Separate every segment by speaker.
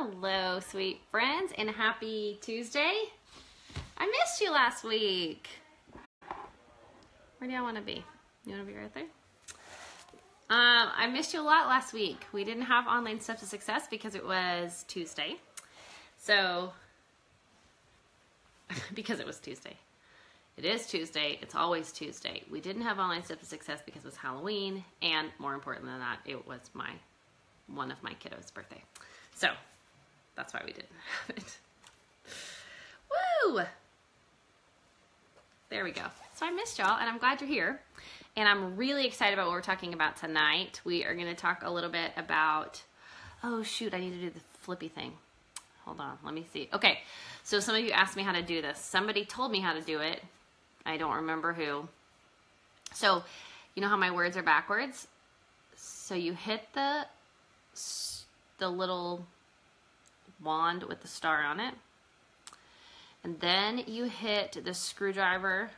Speaker 1: Hello, sweet friends, and happy Tuesday. I missed you last week. Where do y'all want to be? You want to be right there? I missed you a lot last week. We didn't have Online Steps to Success because it was Tuesday. So, because it was Tuesday. It is Tuesday. It's always Tuesday. We didn't have Online Steps to Success because it was Halloween, and more important than that, it was one of my kiddos' birthday. So, that's why we didn't have it. Woo! There we go. So I missed y'all, and I'm glad you're here. And I'm really excited about what we're talking about tonight. We are going to talk a little bit about, oh shoot, I need to do the flippy thing. Hold on, let me see. Okay, so some of you asked me how to do this. Somebody told me how to do it. I don't remember who. So, you know how my words are backwards? So you hit the little wand with the star on it, and then you hit the screwdriver,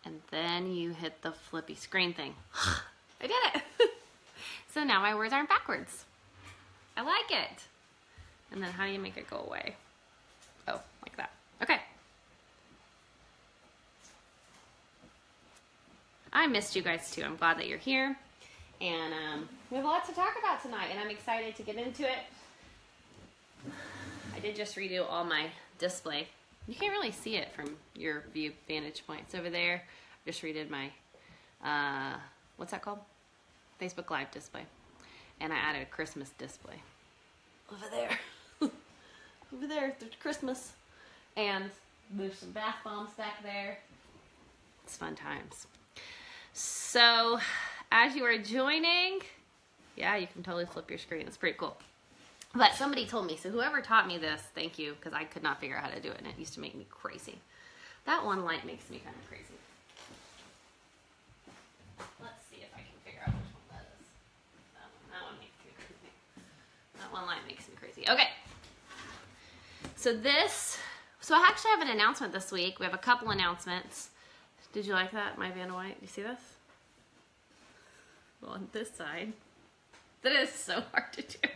Speaker 1: and then you hit the flippy screen thing. I did it. So now my words aren't backwards. I like it. And then how do you make it go away? Oh, like that. Okay. I missed you guys too. I'm glad that you're here. And we have a lot to talk about tonight, and I'm excited to get into it. I did just redo all my display. You can't really see it from your vantage points over there. I just redid my, what's that called? Facebook Live display. And I added a Christmas display. Over there. Over there, there's Christmas. And there's some bath bombs back there. It's fun times. So, as you are joining, yeah, you can totally flip your screen. It's pretty cool. But somebody told me, so whoever taught me this, thank you, because I could not figure out how to do it, and it used to make me crazy. That one light makes me kind of crazy. Let's see if I can figure out which one that is. That one makes me crazy. That one light makes me crazy. Okay. So I actually have an announcement this week. We have a couple announcements. Did you like that, my Vanna White? Do you see this? Well, on this side. That is so hard to do.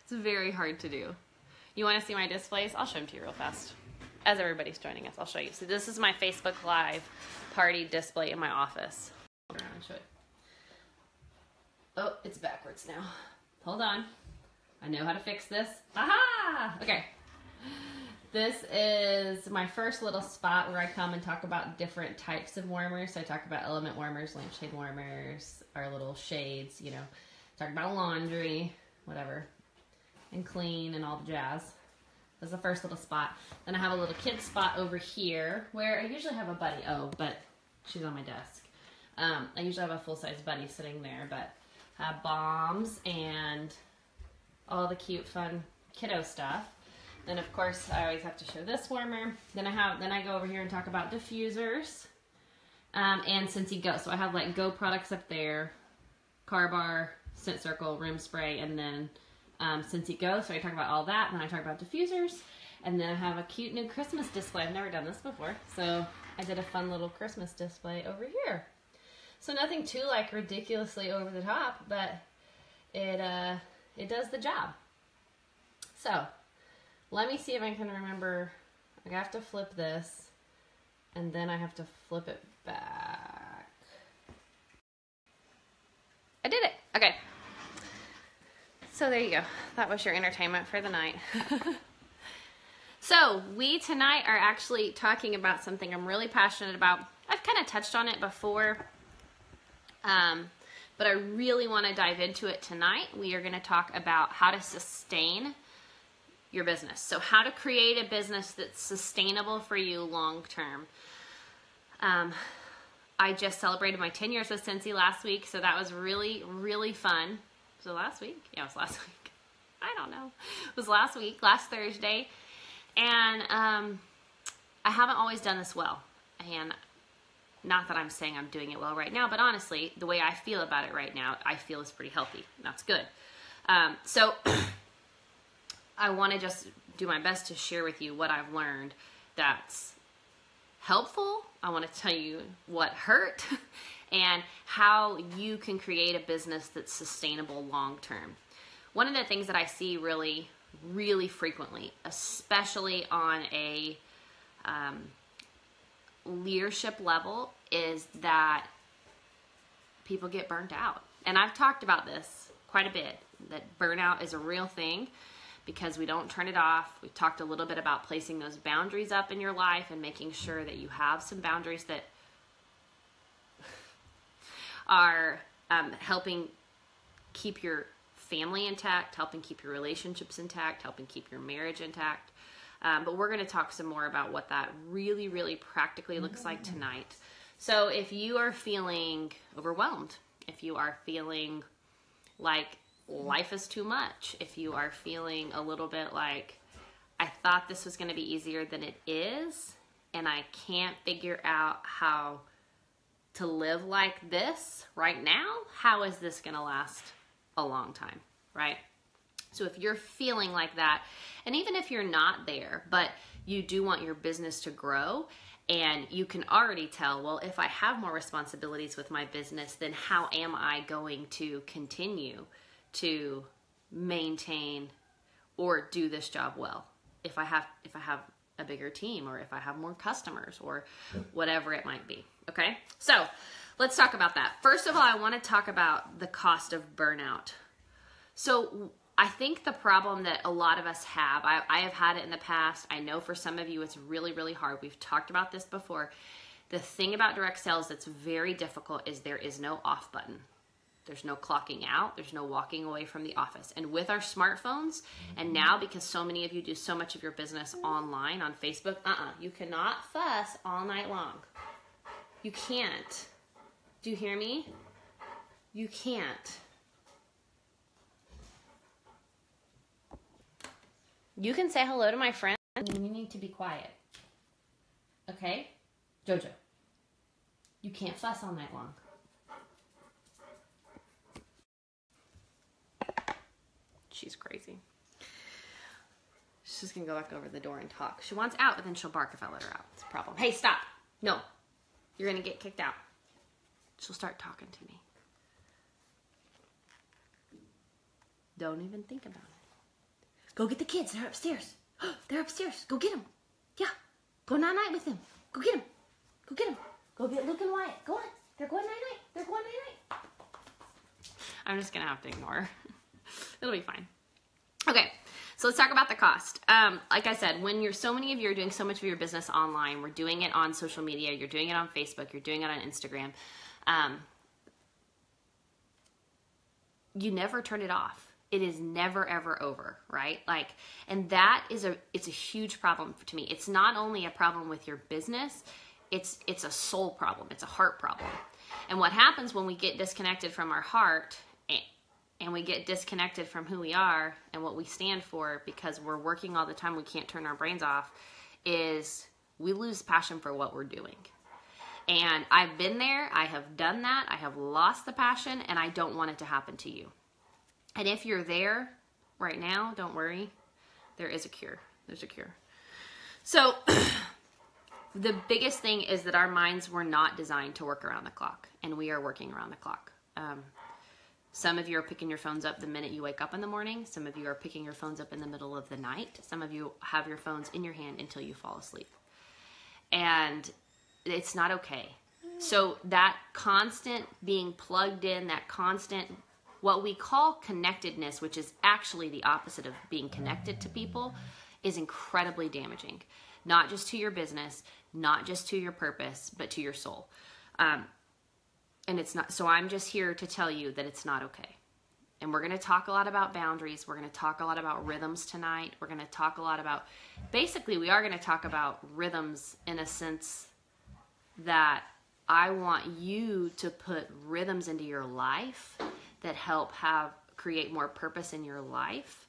Speaker 1: It's very hard to do. You want to see my displays? I'll show them to you real fast. As everybody's joining us, I'll show you. So this is my Facebook Live party display in my office. Hold on, I'll show you. Oh, it's backwards now. Hold on. I know how to fix this. Aha! Okay. This is my first little spot where I come and talk about different types of warmers. So I talk about element warmers, lampshade warmers, our little shades, you know. Talk about laundry, whatever, and clean and all the jazz. That's the first little spot. Then I have a little kid spot over here where I usually have a buddy. Oh, but she's on my desk. I usually have a full-size buddy sitting there, but I have bombs and all the cute, fun kiddo stuff. Then of course I always have to show this warmer. Then I go over here and talk about diffusers and Scentsy Go. So I have like Go products up there, Car Bar, Scent Circle, Room Spray, and then Scentsy Go. So I talk about all that, and then I talk about diffusers, and then I have a cute new Christmas display. I've never done this before, so I did a fun little Christmas display over here. So nothing too like ridiculously over the top, but it does the job. So let me see if I can remember. I have to flip this, and then I have to flip it back. I did it. Okay. So there you go. That was your entertainment for the night. So we tonight are actually talking about something I'm really passionate about. I've kind of touched on it before, but I really want to dive into it tonight. We are going to talk about how to sustain your business. So how to create a business that's sustainable for you long term. I just celebrated my 10 years with Scentsy last week, so that was really, really fun. Was it last week? Yeah, it was last week. I don't know. It was last week, last Thursday. And I haven't always done this well. And not that I'm saying I'm doing it well right now, but honestly, the way I feel about it right now, I feel is pretty healthy. And that's good. So I want to just do my best to share with you what I've learned that's helpful. I want to tell you what hurt and how you can create a business that's sustainable long term. One of the things that I see really, really frequently, especially on a leadership level, is that people get burnt out. And I've talked about this quite a bit, that burnout is a real thing because we don't turn it off. We've talked a little bit about placing those boundaries up in your life and making sure that you have some boundaries that are helping keep your family intact, helping keep your relationships intact, helping keep your marriage intact. But we're going to talk some more about what that really, really practically looks like tonight. So if you are feeling overwhelmed, if you are feeling like life is too much, if you are feeling a little bit like, I thought this was going to be easier than it is, and I can't figure out how to live like this right now, how is this going to last a long time, right? So if you're feeling like that, and even if you're not there, but you do want your business to grow, and you can already tell, well, if I have more responsibilities with my business, then how am I going to continue to maintain or do this job well? If I have a bigger team, or if I have more customers, or whatever it might be. Okay, so let's talk about that. First of all, I want to talk about the cost of burnout. So I think the problem that a lot of us have, I have had it in the past. I know for some of you it's really, really hard. We've talked about this before. The thing about direct sales that's very difficult is there is no off button. There's no clocking out. There's no walking away from the office. And with our smartphones, and now because so many of you do so much of your business online, on Facebook, you cannot fuss all night long. You can't. Do you hear me? You can't. You can say hello to my friend, and you need to be quiet. Okay? Jojo, you can't fuss all night long. She's crazy. She's just gonna go back over the door and talk. She wants out, but then she'll bark if I let her out. It's a problem. Hey, stop. No. You're gonna get kicked out. She'll start talking to me. Don't even think about it. Go get the kids. They're upstairs. They're upstairs. Go get them. Yeah. Go night-night with them. Go get them. Go get them. Go get Luke and Wyatt. Go on. They're going night-night. They're going night-night. I'm just gonna have to ignore her. It'll be fine. Okay, so let's talk about the cost. Like I said, when so many of you are doing so much of your business online, we're doing it on social media, you're doing it on Facebook, you're doing it on Instagram, you never turn it off. It is never, ever over, right? And that is it's a huge problem to me. It's not only a problem with your business, it's a soul problem. It's a heart problem. And what happens when we get disconnected from our heart and we get disconnected from who we are and what we stand for because we're working all the time, we can't turn our brains off, is we lose passion for what we're doing. And I've been there, I have done that, I have lost the passion, and I don't want it to happen to you. And if you're there right now, don't worry, there is a cure. There's a cure. So the biggest thing is that our minds were not designed to work around the clock, and we are working around the clock. Some of you are picking your phones up the minute you wake up in the morning. Some of you are picking your phones up in the middle of the night. Some of you have your phones in your hand until you fall asleep. And it's not okay. So that constant being plugged in, that constant, what we call connectedness, which is actually the opposite of being connected to people, is incredibly damaging. Not just to your business, not just to your purpose, but to your soul. And it's not, so I'm just here to tell you that it's not okay. And we're going to talk a lot about boundaries. We're going to talk a lot about rhythms tonight. We're going to talk a lot about, basically we are going to talk about rhythms in a sense that I want you to put rhythms into your life that help create more purpose in your life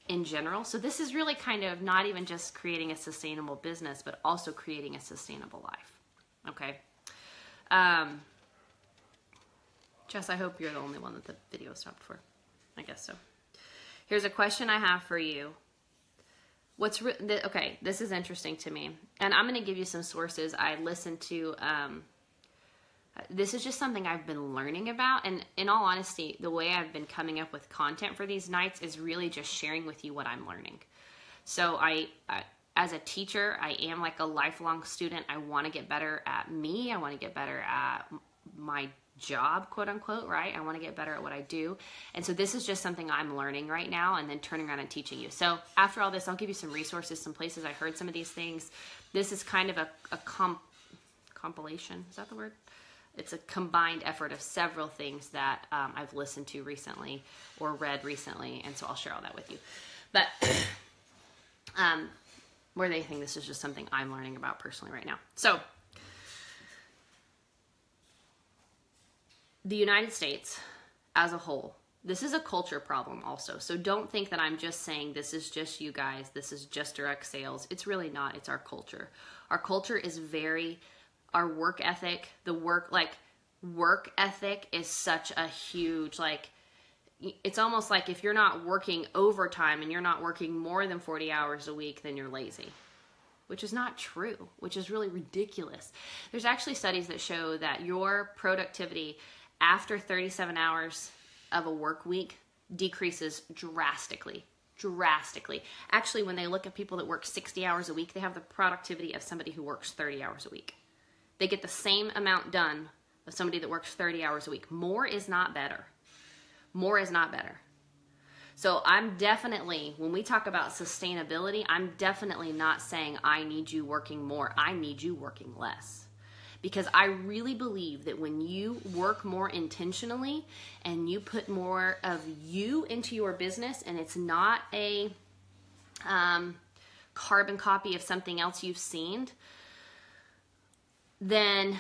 Speaker 1: in general. So this is really kind of not even just creating a sustainable business, but also creating a sustainable life. Okay. Jess, I hope you're the only one that the video stopped for. I guess so. Here's a question I have for you. Okay, this is interesting to me. And I'm going to give you some sources. I listened to
Speaker 2: This is just something I've been learning about. And in all honesty, the way I've been coming up with content for these nights is really just sharing with you what I'm learning. So I as a teacher, I am like a lifelong student. I want to get better at me. I want to get better at my job, quote unquote, right? I want to get better at what I do. And so this is just something I'm learning right now and then turning around and teaching you. So after all this, I'll give you some resources, some places I heard some of these things. This is kind of a compilation. Is that the word? It's a combined effort of several things that I've listened to recently or read recently. And so I'll share all that with you. But more than anything, this is just something I'm learning about personally right now. So the United States as a whole, this is a culture problem also. So don't think that I'm just saying this is just you guys, this is just direct sales. It's really not. It's our culture. Our culture is our work ethic, work ethic is such a huge, it's almost like if you're not working overtime and you're not working more than 40 hours a week, then you're lazy, which is not true, which is really ridiculous. There's actually studies that show that your productivity after 37 hours of a work week decreases drastically. Actually, when they look at people that work 60 hours a week, they have the productivity of somebody who works 30 hours a week. They get the same amount done of somebody that works 30 hours a week. More is not better. More is not better. So I'm definitely, when we talk about sustainability, I'm definitely not saying I need you working more. I need you working less. Because I really believe that when you work more intentionally and you put more of you into your business and it's not a carbon copy of something else you've seen, then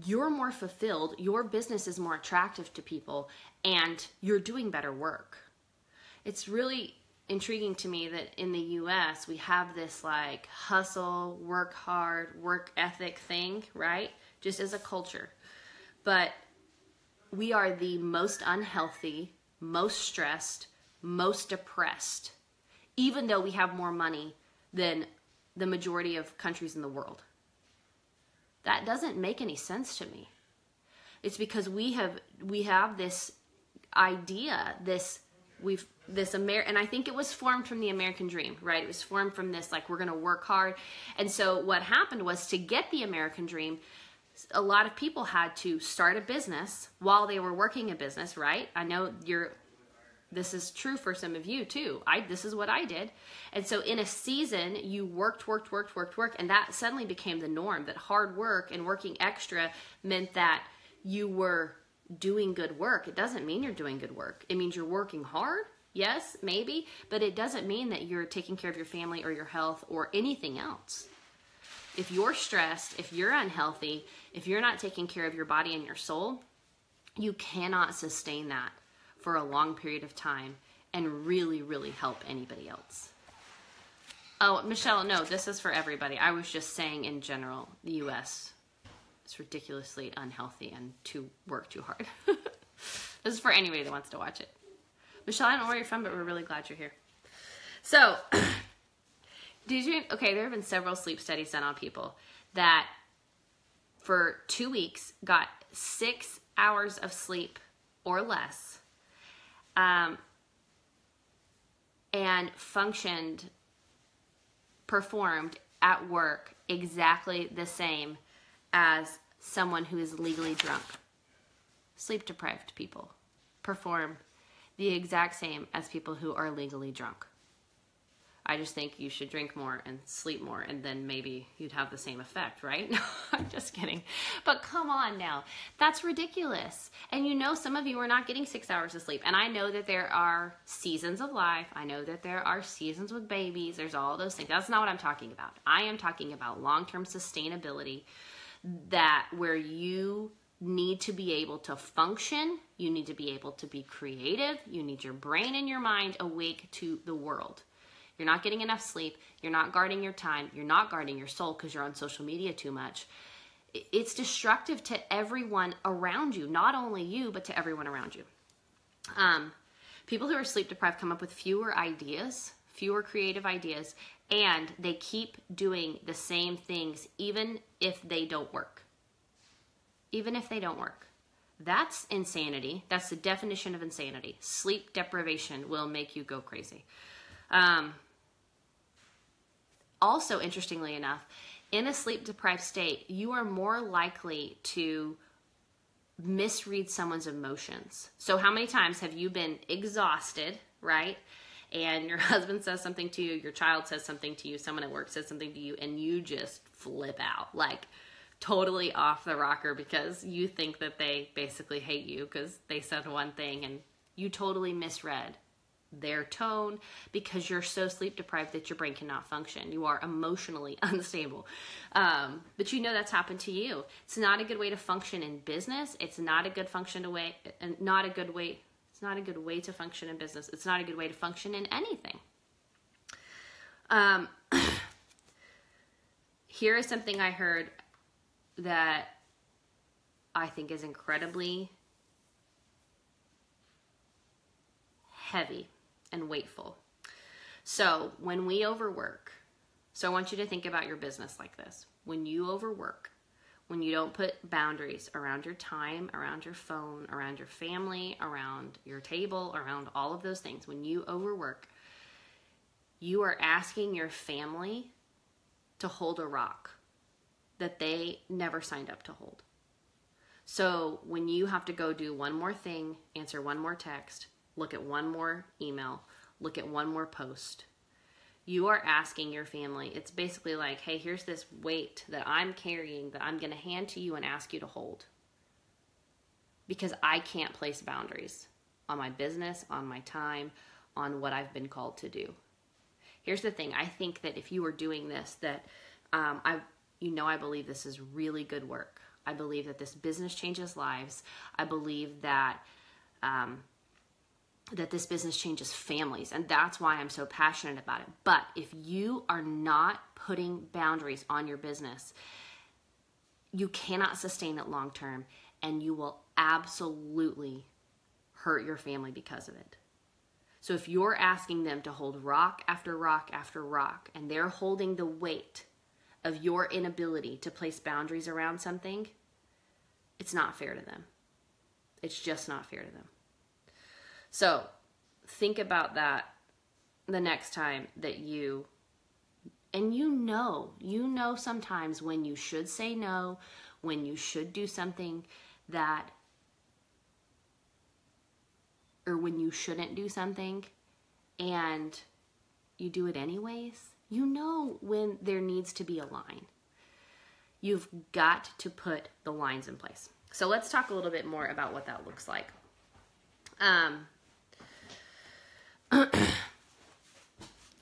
Speaker 2: you're more fulfilled, your business is more attractive to people, and you're doing better work. It's really intriguing to me that in the US we have this hustle, work hard, work ethic thing, right? Just as a culture. But we are the most unhealthy, most stressed, most depressed, even though we have more money than the majority of countries in the world. That doesn't make any sense to me. It's because we have this idea, and I think it was formed from the American dream, right? It was formed from this, we're going to work hard. And so what happened was, to get the American dream, a lot of people had to start a business while they were working a business, right? I know this is true for some of you too. This is what I did. And so in a season, you worked, and that suddenly became the norm, that hard work and working extra meant that you were doing good work. It doesn't mean you're doing good work. It means you're working hard. Yes, maybe, but it doesn't mean that you're taking care of your family or your health or anything else. If you're stressed, if you're unhealthy, if you're not taking care of your body and your soul, you cannot sustain that for a long period of time and really, really help anybody else. Oh, Michelle, no, this is for everybody. I was just saying in general, the U.S. is ridiculously unhealthy and to work too hard. This is for anybody that wants to watch it. Michelle, I don't know where you're from, but we're really glad you're here. So, there have been several sleep studies done on people that for 2 weeks got 6 hours of sleep or less, and performed at work exactly the same as someone who is legally drunk. Sleep deprived people perform the exact same as people who are legally drunk. I just think you should drink more and sleep more, and then maybe you'd have the same effect, right? No, I'm just kidding. But come on now. That's ridiculous. And some of you are not getting 6 hours of sleep. And I know that there are seasons of life. I know that there are seasons with babies. There's all those things. That's not what I'm talking about. I am talking about long-term sustainability, where you need to be able to function. You need to be able to be creative. You need your brain and your mind awake to the world. You're not getting enough sleep. You're not guarding your time. You're not guarding your soul because you're on social media too much. It's destructive to everyone around you, not only you, but to everyone around you. People who are sleep deprived come up with fewer ideas, fewer creative ideas, and they keep doing the same things even if they don't work. even if they don't work. That's insanity. That's the definition of insanity. Sleep deprivation will make you go crazy. Also, interestingly enough, in a sleep deprived state, you are more likely to misread someone's emotions. So how many times have you been exhausted, right? And your husband says something to you, your child says something to you, someone at work says something to you, and you just flip out, like totally off the rocker because you think that they basically hate you because they said one thing and you totally misread their tone because you're so sleep deprived that your brain cannot function. You are emotionally unstable. But you know that's happened to you. It's not a good way to function in business. It's not a good way to function in business. It's not a good way to function in anything. Here is something I heard that I think is incredibly heavy and weightful. So when we overwork, so I want you to think about your business like this. When you overwork, when you don't put boundaries around your time, around your phone, around your family, around your table, around all of those things, when you overwork, you are asking your family to hold a rock that they never signed up to hold. So when you have to go do one more thing, answer one more text, look at one more email, look at one more post, you are asking your family, it's basically like, hey, here's this weight that I'm carrying that I'm going to hand to you and ask you to hold. Because I can't place boundaries on my business, on my time, on what I've been called to do. Here's the thing. I think that if you were doing this, that I believe this is really good work. I believe that this business changes lives. I believe that that this business changes families, and that's why I'm so passionate about it. But if you are not putting boundaries on your business, you cannot sustain it long term, and you will absolutely hurt your family because of it. So if you're asking them to hold rock after rock after rock, and they're holding the weight of your inability to place boundaries around something, it's not fair to them. It's just not fair to them. So think about that the next time that you know sometimes when you should say no, when you should do something that, or when you shouldn't do something and you do it anyways. You know when there needs to be a line. You've got to put the lines in place. So let's talk a little bit more about what that looks like.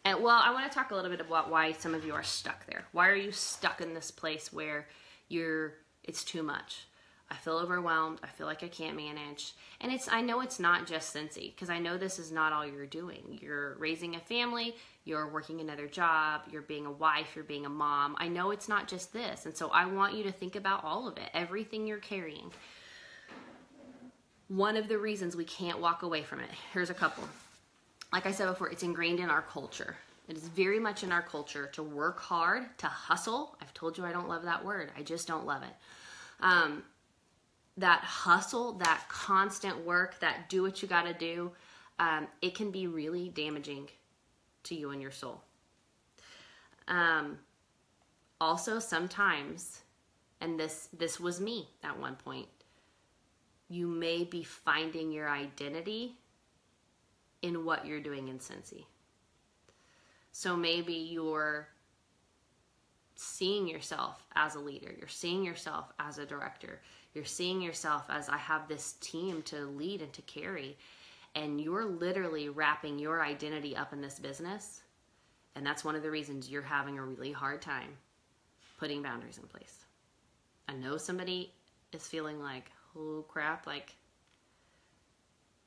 Speaker 2: I want to talk a little bit about why some of you are stuck there. Why are you stuck in this place where it's too much? I feel overwhelmed. I feel like I can't manage. And I know it's not just Scentsy, because I know this is not all you're doing. You're raising a family, you're working another job, you're being a wife, you're being a mom. I know it's not just this. And so I want you to think about all of it, everything you're carrying. One of the reasons we can't walk away from it, here's a couple. Like I said before, it's ingrained in our culture. It is very much in our culture to work hard, to hustle. I've told you I don't love that word. I just don't love it. That hustle, that constant work, that do what you got to do, it can be really damaging to you and your soul. Also, sometimes, and this was me at one point, you may be finding your identity in what you're doing in Scentsy. So maybe you're seeing yourself as a leader. You're seeing yourself as a director. You're seeing yourself as, I have this team to lead and to carry. And you're literally wrapping your identity up in this business. And that's one of the reasons you're having a really hard time putting boundaries in place. I know somebody is feeling like, oh crap, like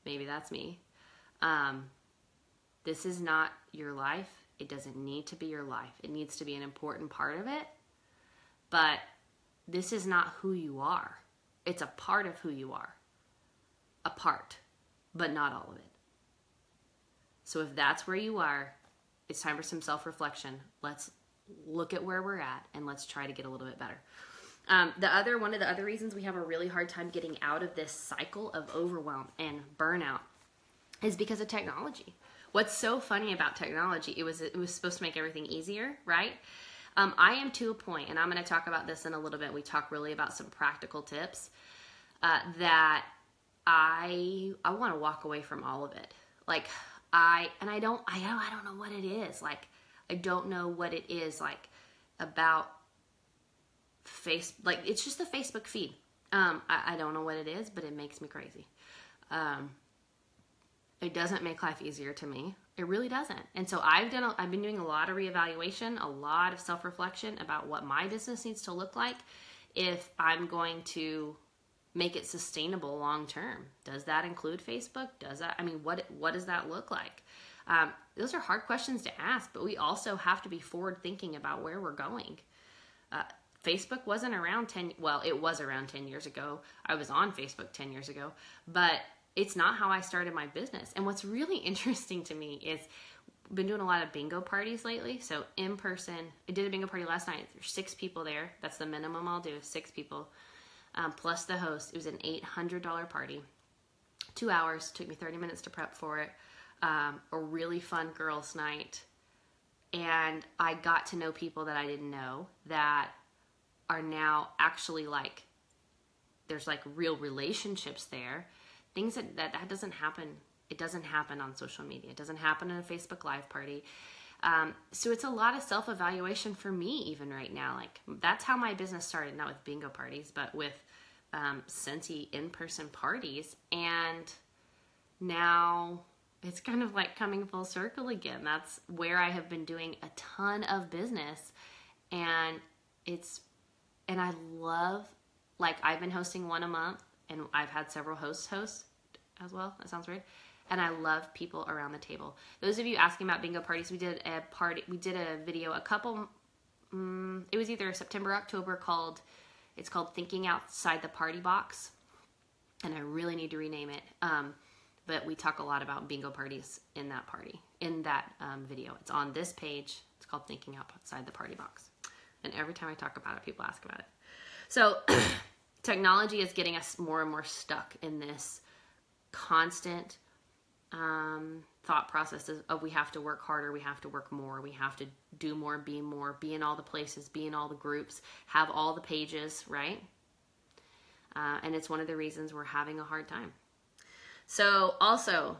Speaker 2: maybe that's me. This is not your life. It doesn't need to be your life. It needs to be an important part of it. But this is not who you are. It's a part of who you are. A part, but not all of it. So if that's where you are, it's time for some self-reflection. Let's look at where we're at and let's try to get a little bit better. One of the other reasons we have a really hard time getting out of this cycle of overwhelm and burnout is because of technology. What's so funny about technology, it was supposed to make everything easier, right? I am to a point, and I'm going to talk about this in a little bit. We talk really about some practical tips that I want to walk away from all of it. Like I don't know what it is. Like I don't know what it is like about like it's just the Facebook feed. I don't know what it is, but it makes me crazy. It doesn't make life easier to me. It really doesn't. And so I've been doing a lot of reevaluation, a lot of self-reflection about what my business needs to look like if I'm going to make it sustainable long term. Does that include Facebook? What does that look like? Those are hard questions to ask, but we also have to be forward thinking about where we're going. Facebook wasn't around it was around 10 years ago. I was on Facebook 10 years ago, but it's not how I started my business. And what's really interesting to me is I've been doing a lot of bingo parties lately. So in person, I did a bingo party last night. There's 6 people there. That's the minimum I'll do, 6 people. Plus the host. It was an $800 party. 2 hours. Took me 30 minutes to prep for it. A really fun girls' night. And I got to know people that I didn't know that are now actually like, there's like real relationships there. Things that doesn't happen. It doesn't happen on social media. It doesn't happen in a Facebook Live party. So it's a lot of self-evaluation for me even right now. Like that's how my business started, not with bingo parties, but with Scentsy in-person parties. And now it's kind of like coming full circle again. That's where I have been doing a ton of business. And I love, like I've been hosting one a month. And I've had several hosts as well. That sounds weird. And I love people around the table. Those of you asking about bingo parties, we did a video, it was either September or October it's called Thinking Outside the Party Box. And I really need to rename it. But we talk a lot about bingo parties in that video. It's on this page. It's called Thinking Outside the Party Box. And every time I talk about it, people ask about it. So technology is getting us more and more stuck in this constant thought processes of we have to work harder, we have to work more, we have to do more, be in all the places, be in all the groups, have all the pages, right? And it's one of the reasons we're having a hard time. So also,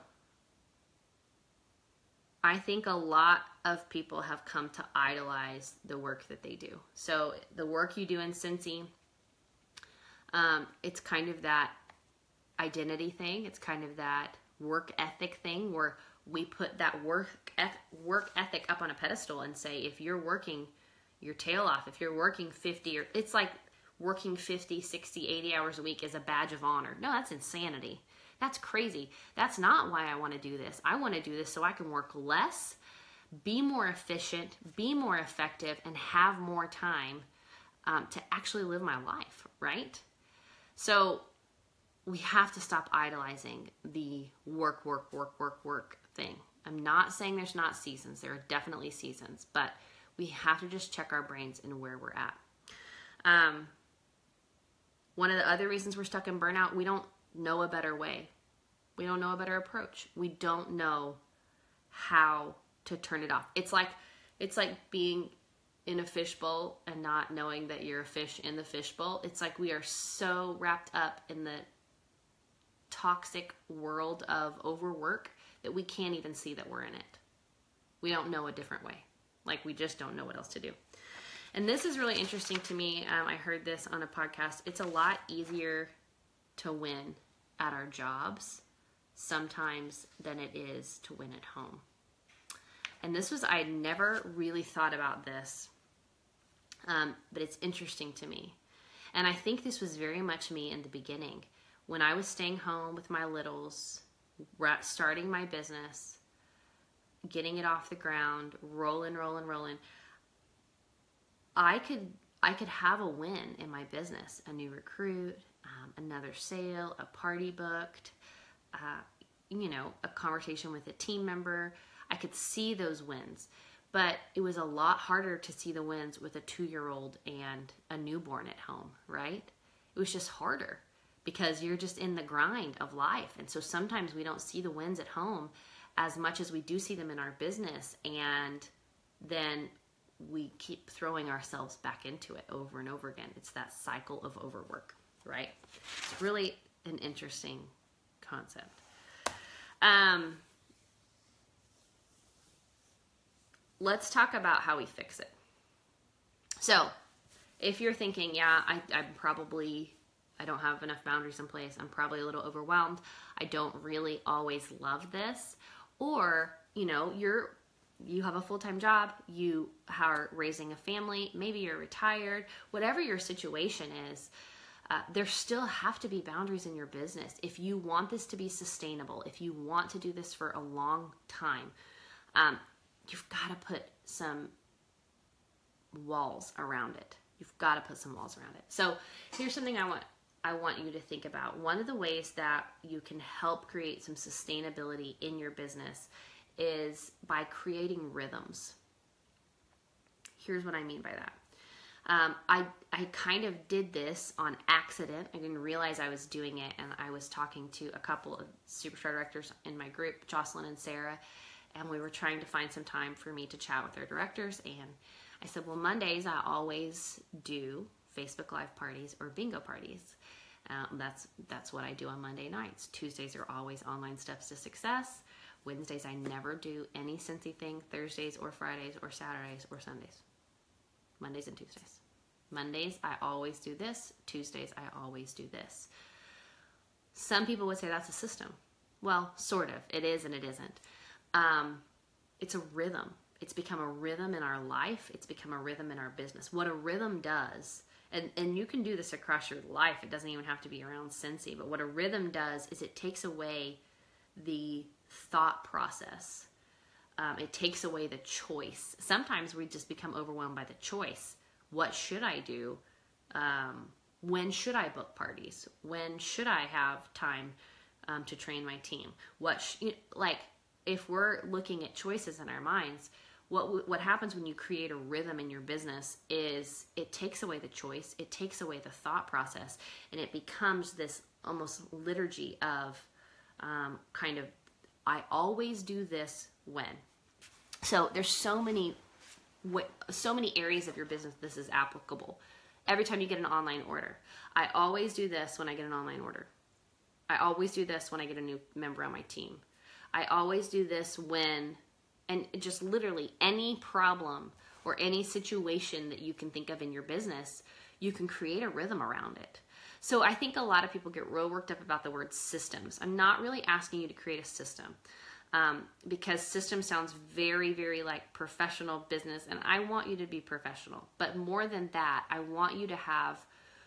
Speaker 2: I think a lot of people have come to idolize the work that they do. So the work you do in Scentsy, it's kind of that identity thing. It's kind of that work ethic thing where we put that work ethic up on a pedestal and say, if you're working your tail off, if you're working 50 or it's like working 50, 60, 80 hours a week is a badge of honor. No, that's insanity. That's crazy. That's not why I want to do this. I want to do this so I can work less, be more efficient, be more effective, and have more time to actually live my life, right? So we have to stop idolizing the work thing. I'm not saying there's not seasons. There are definitely seasons, but we have to just check our brains and where we're at. One of the other reasons we're stuck in burnout, we don't know a better way. We don't know a better approach. We don't know how to turn it off. It's like being in a fishbowl and not knowing that you're a fish in the fishbowl. It's like we are so wrapped up in the toxic world of overwork that we can't even see that we're in it. We don't know a different way. Like we just don't know what else to do. And this is really interesting to me. I heard this on a podcast. It's a lot easier to win at our jobs sometimes than it is to win at home. And I had never really thought about this, but it's interesting to me. And I think this was very much me in the beginning. When I was staying home with my littles, starting my business, getting it off the ground, rolling, I could have a win in my business, a new recruit, another sale, a party booked, a conversation with a team member. I could see those wins. But it was a lot harder to see the wins with a 2-year-old and a newborn at home, right? It was just harder because you're just in the grind of life. And so sometimes we don't see the wins at home as much as we do see them in our business. And then we keep throwing ourselves back into it over and over again. It's that cycle of overwork, right? It's really an interesting concept. Let's talk about how we fix it. So if you're thinking, yeah, I don't have enough boundaries in place, I'm probably a little overwhelmed, I don't really always love this, or, you know, you have a full-time job, you are raising a family, maybe you're retired, whatever your situation is, there still have to be boundaries in your business. If you want this to be sustainable, if you want to do this for a long time, you've got to put some walls around it. You've got to put some walls around it. So here's something I want you to think about. One of the ways that you can help create some sustainability in your business is by creating rhythms. Here's what I mean by that. I kind of did this on accident. I didn't realize I was doing it, and I was talking to a couple of Superstar directors in my group, Jocelyn and Sarah, and we were trying to find some time for me to chat with their directors. And I said, well, Mondays I always do Facebook Live parties or bingo parties. That's what I do on Monday nights. Tuesdays are always online steps to success. Wednesdays I never do any Cincy thing. Thursdays or Fridays or Saturdays or Sundays. Mondays and Tuesdays. Mondays I always do this. Tuesdays I always do this. Some people would say that's a system. Well, sort of. It is and it isn't. It's a rhythm. It's become a rhythm in our life. It's become a rhythm in our business. What a rhythm does, and you can do this across your life. It doesn't even have to be around Cincy, but what a rhythm does is it takes away the thought process. It takes away the choice. Sometimes we just become overwhelmed by the choice. What should I do? When should I book parties? When should I have time to train my team? If we're looking at choices in our minds, what happens when you create a rhythm in your business is it takes away the choice, it takes away the thought process, and it becomes this almost liturgy of I always do this when. So there's so many areas of your business this is applicable. Every time you get an online order, I always do this when I get an online order. I always do this when I get a new member on my team. I always do this when, and just literally any problem or any situation that you can think of in your business, you can create a rhythm around it. So I think a lot of people get real worked up about the word systems. I'm not really asking you to create a system because system sounds very, very like professional business, and I want you to be professional. But more than that, I want you to have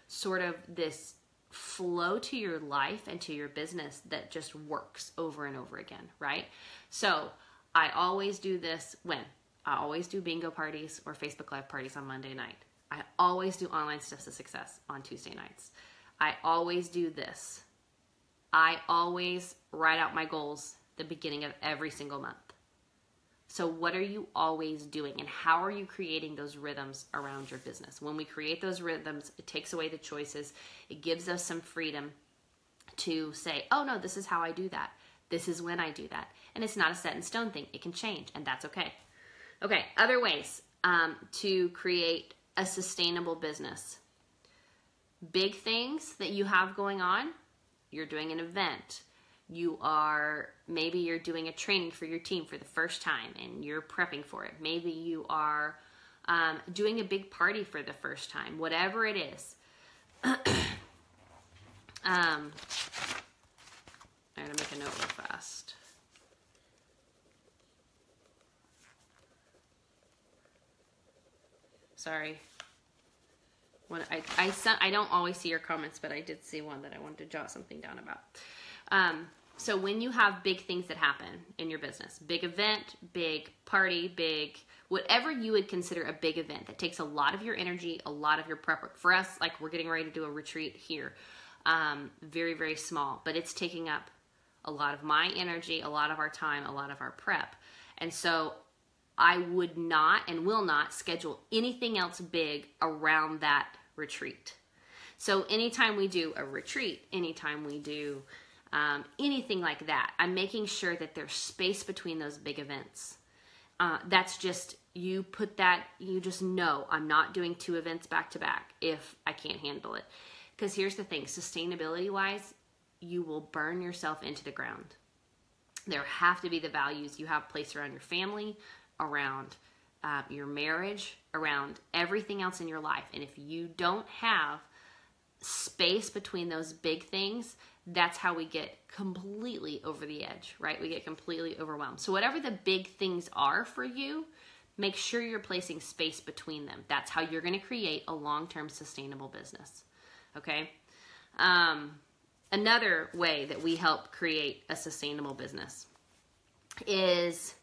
Speaker 2: sort of this flow to your life and to your business that just works over and over again, right? So I always do this when? I always do bingo parties or Facebook Live parties on Monday night. I always do online steps to success on Tuesday nights. I always do this. I always write out my goals at the beginning of every single month. So what are you always doing, and how are you creating those rhythms around your business? When we create those rhythms, it takes away the choices. It gives us some freedom to say, oh no, this is how I do that. This is when I do that. And it's not a set in stone thing. It can change, and that's okay. Okay, other ways to create a sustainable business. Big things that you have going on. You're doing an event. Maybe you're doing a training for your team for the first time and you're prepping for it. Maybe you are doing a big party for the first time. Whatever it is. I gotta make a note real fast. Sorry. When I don't always see your comments, but I did see one that I wanted to jot something down about. So when you have big things that happen in your business, big event, big party, big, whatever you would consider a big event that takes a lot of your energy, a lot of your prep work. For us, like we're getting ready to do a retreat here. Very, very small, but it's taking up a lot of my energy, a lot of our time, a lot of our prep. And so I would not and will not schedule anything else big around that retreat. So anytime we do a retreat, anytime we do anything like that, I'm making sure that there's space between those big events. That's just, you put that, you just know I'm not doing 2 events back to back if I can't handle it. Because here's the thing, sustainability wise, you will burn yourself into the ground. There have to be the values you have placed around your family, around your marriage, around everything else in your life. And if you don't have space between those big things, that's how we get completely over the edge, right? We get completely overwhelmed. So whatever the big things are for you, make sure you're placing space between them. That's how you're going to create a long-term sustainable business. Okay? Another way that we help create a sustainable business is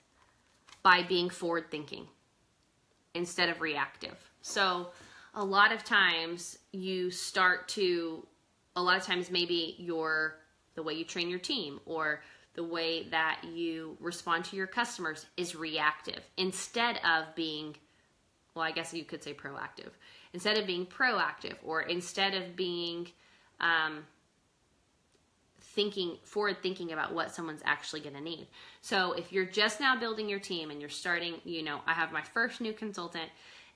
Speaker 2: by being forward-thinking instead of reactive. So a lot of times maybe the way you train your team or the way that you respond to your customers is reactive instead of being, well, I guess you could say proactive. Instead of being proactive, or instead of being forward thinking about what someone's actually going to need. So if you're just now building your team and you're starting, I have my first new consultant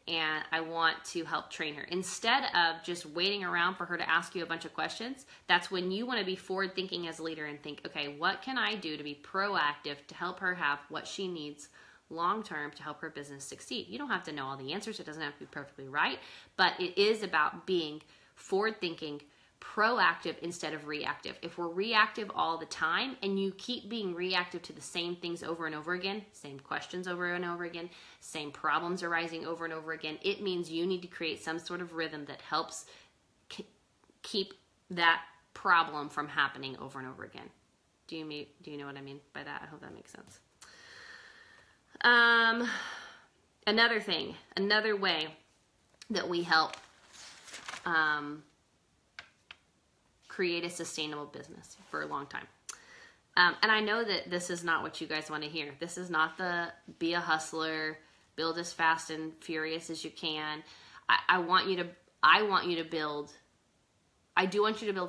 Speaker 2: and I want to help train her. Instead of just waiting around for her to ask you a bunch of questions, that's when you want to be forward thinking as a leader and think, okay, what can I do to be proactive to help her have what she needs long term to help her business succeed? You don't have to know all the answers. It doesn't have to be perfectly right, but it is about being forward thinking, proactive instead of reactive. If we're reactive all the time and you keep being reactive to the same things over and over again, same questions over and over again, same problems arising over and over again, it means you need to create some sort of rhythm that helps keep that problem from happening over and over again. Do you know what I mean by that? I hope that makes sense. Another way that we help create a sustainable business for a long time. And I know that this is not what you guys want to hear. This is not the be a hustler, build as fast and furious as you can. I want you to build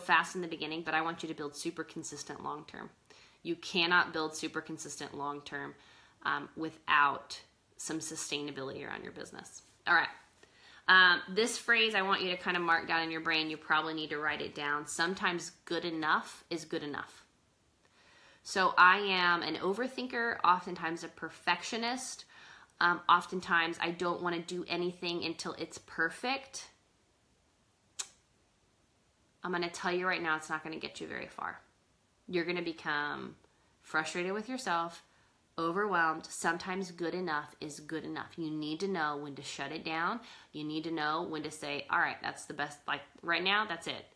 Speaker 2: fast in the beginning, but I want you to build super consistent long term. You cannot build super consistent long term without some sustainability around your business. All right. This phrase I want you to kind of mark down in your brain. You probably need to write it down. Sometimes good enough is good enough. So I am an overthinker, oftentimes a perfectionist. Oftentimes I don't want to do anything until it's perfect. I'm going to tell you right now, it's not going to get you very far. You're going to become frustrated with yourself, overwhelmed. Sometimes good enough is good enough. You need to know when to shut it down. You need to know when to say, all right, that's the best, like right now, that's it.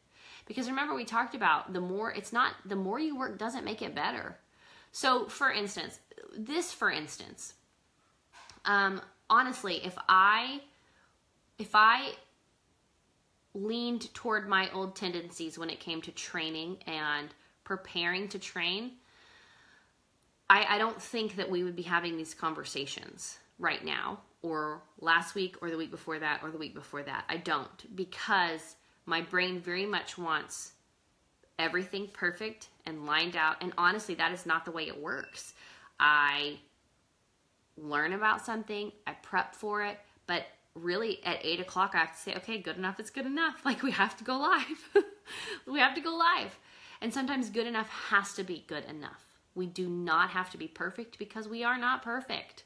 Speaker 2: Because remember, we talked about the more you work doesn't make it better. So for instance, honestly, if I leaned toward my old tendencies when it came to training and preparing to train, I don't think that we would be having these conversations right now, or last week, or the week before that, or the week before that. I don't, because my brain very much wants everything perfect and lined out. And honestly, that is not the way it works. I learn about something, I prep for it, but really at 8 o'clock, I have to say, okay, good enough, it's good enough. Like, we have to go live. We have to go live. And sometimes good enough has to be good enough. We do not have to be perfect because we are not perfect.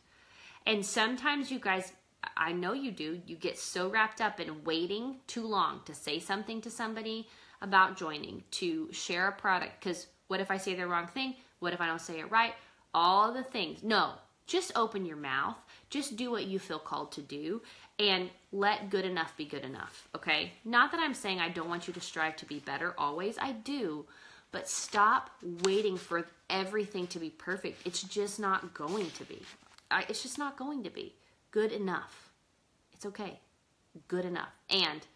Speaker 2: And sometimes you guys, I know you do, you get so wrapped up in waiting too long to say something to somebody about joining, to share a product. Because what if I say the wrong thing? What if I don't say it right? All the things. No, just open your mouth. Just do what you feel called to do and let good enough be good enough, okay? Not that I'm saying I don't want you to strive to be better always. I do. But stop waiting for everything to be perfect. It's just not going to be. It's just not going to be. Good enough. It's okay. Good enough. And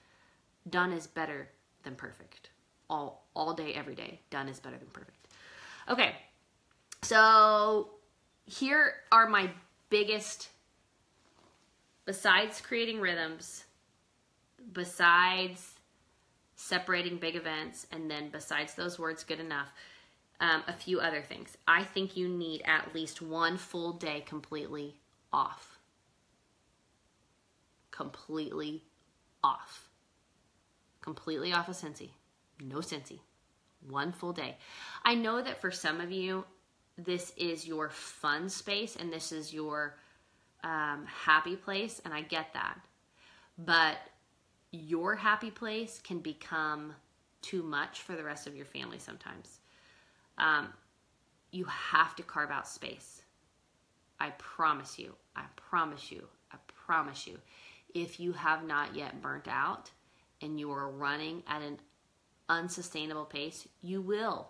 Speaker 2: done is better than perfect. All day, every day. Done is better than perfect. Okay. So here are my biggest besides creating rhythms, besides separating big events, and then besides those words, good enough, a few other things. I think you need at least one full day completely off. Completely off. Completely off of Scentsy. No Scentsy. One full day. I know that for some of you, this is your fun space and this is your happy place, and I get that. But your happy place can become too much for the rest of your family sometimes. You have to carve out space. I promise you. I promise you. I promise you. If you have not yet burnt out and you are running at an unsustainable pace, you will.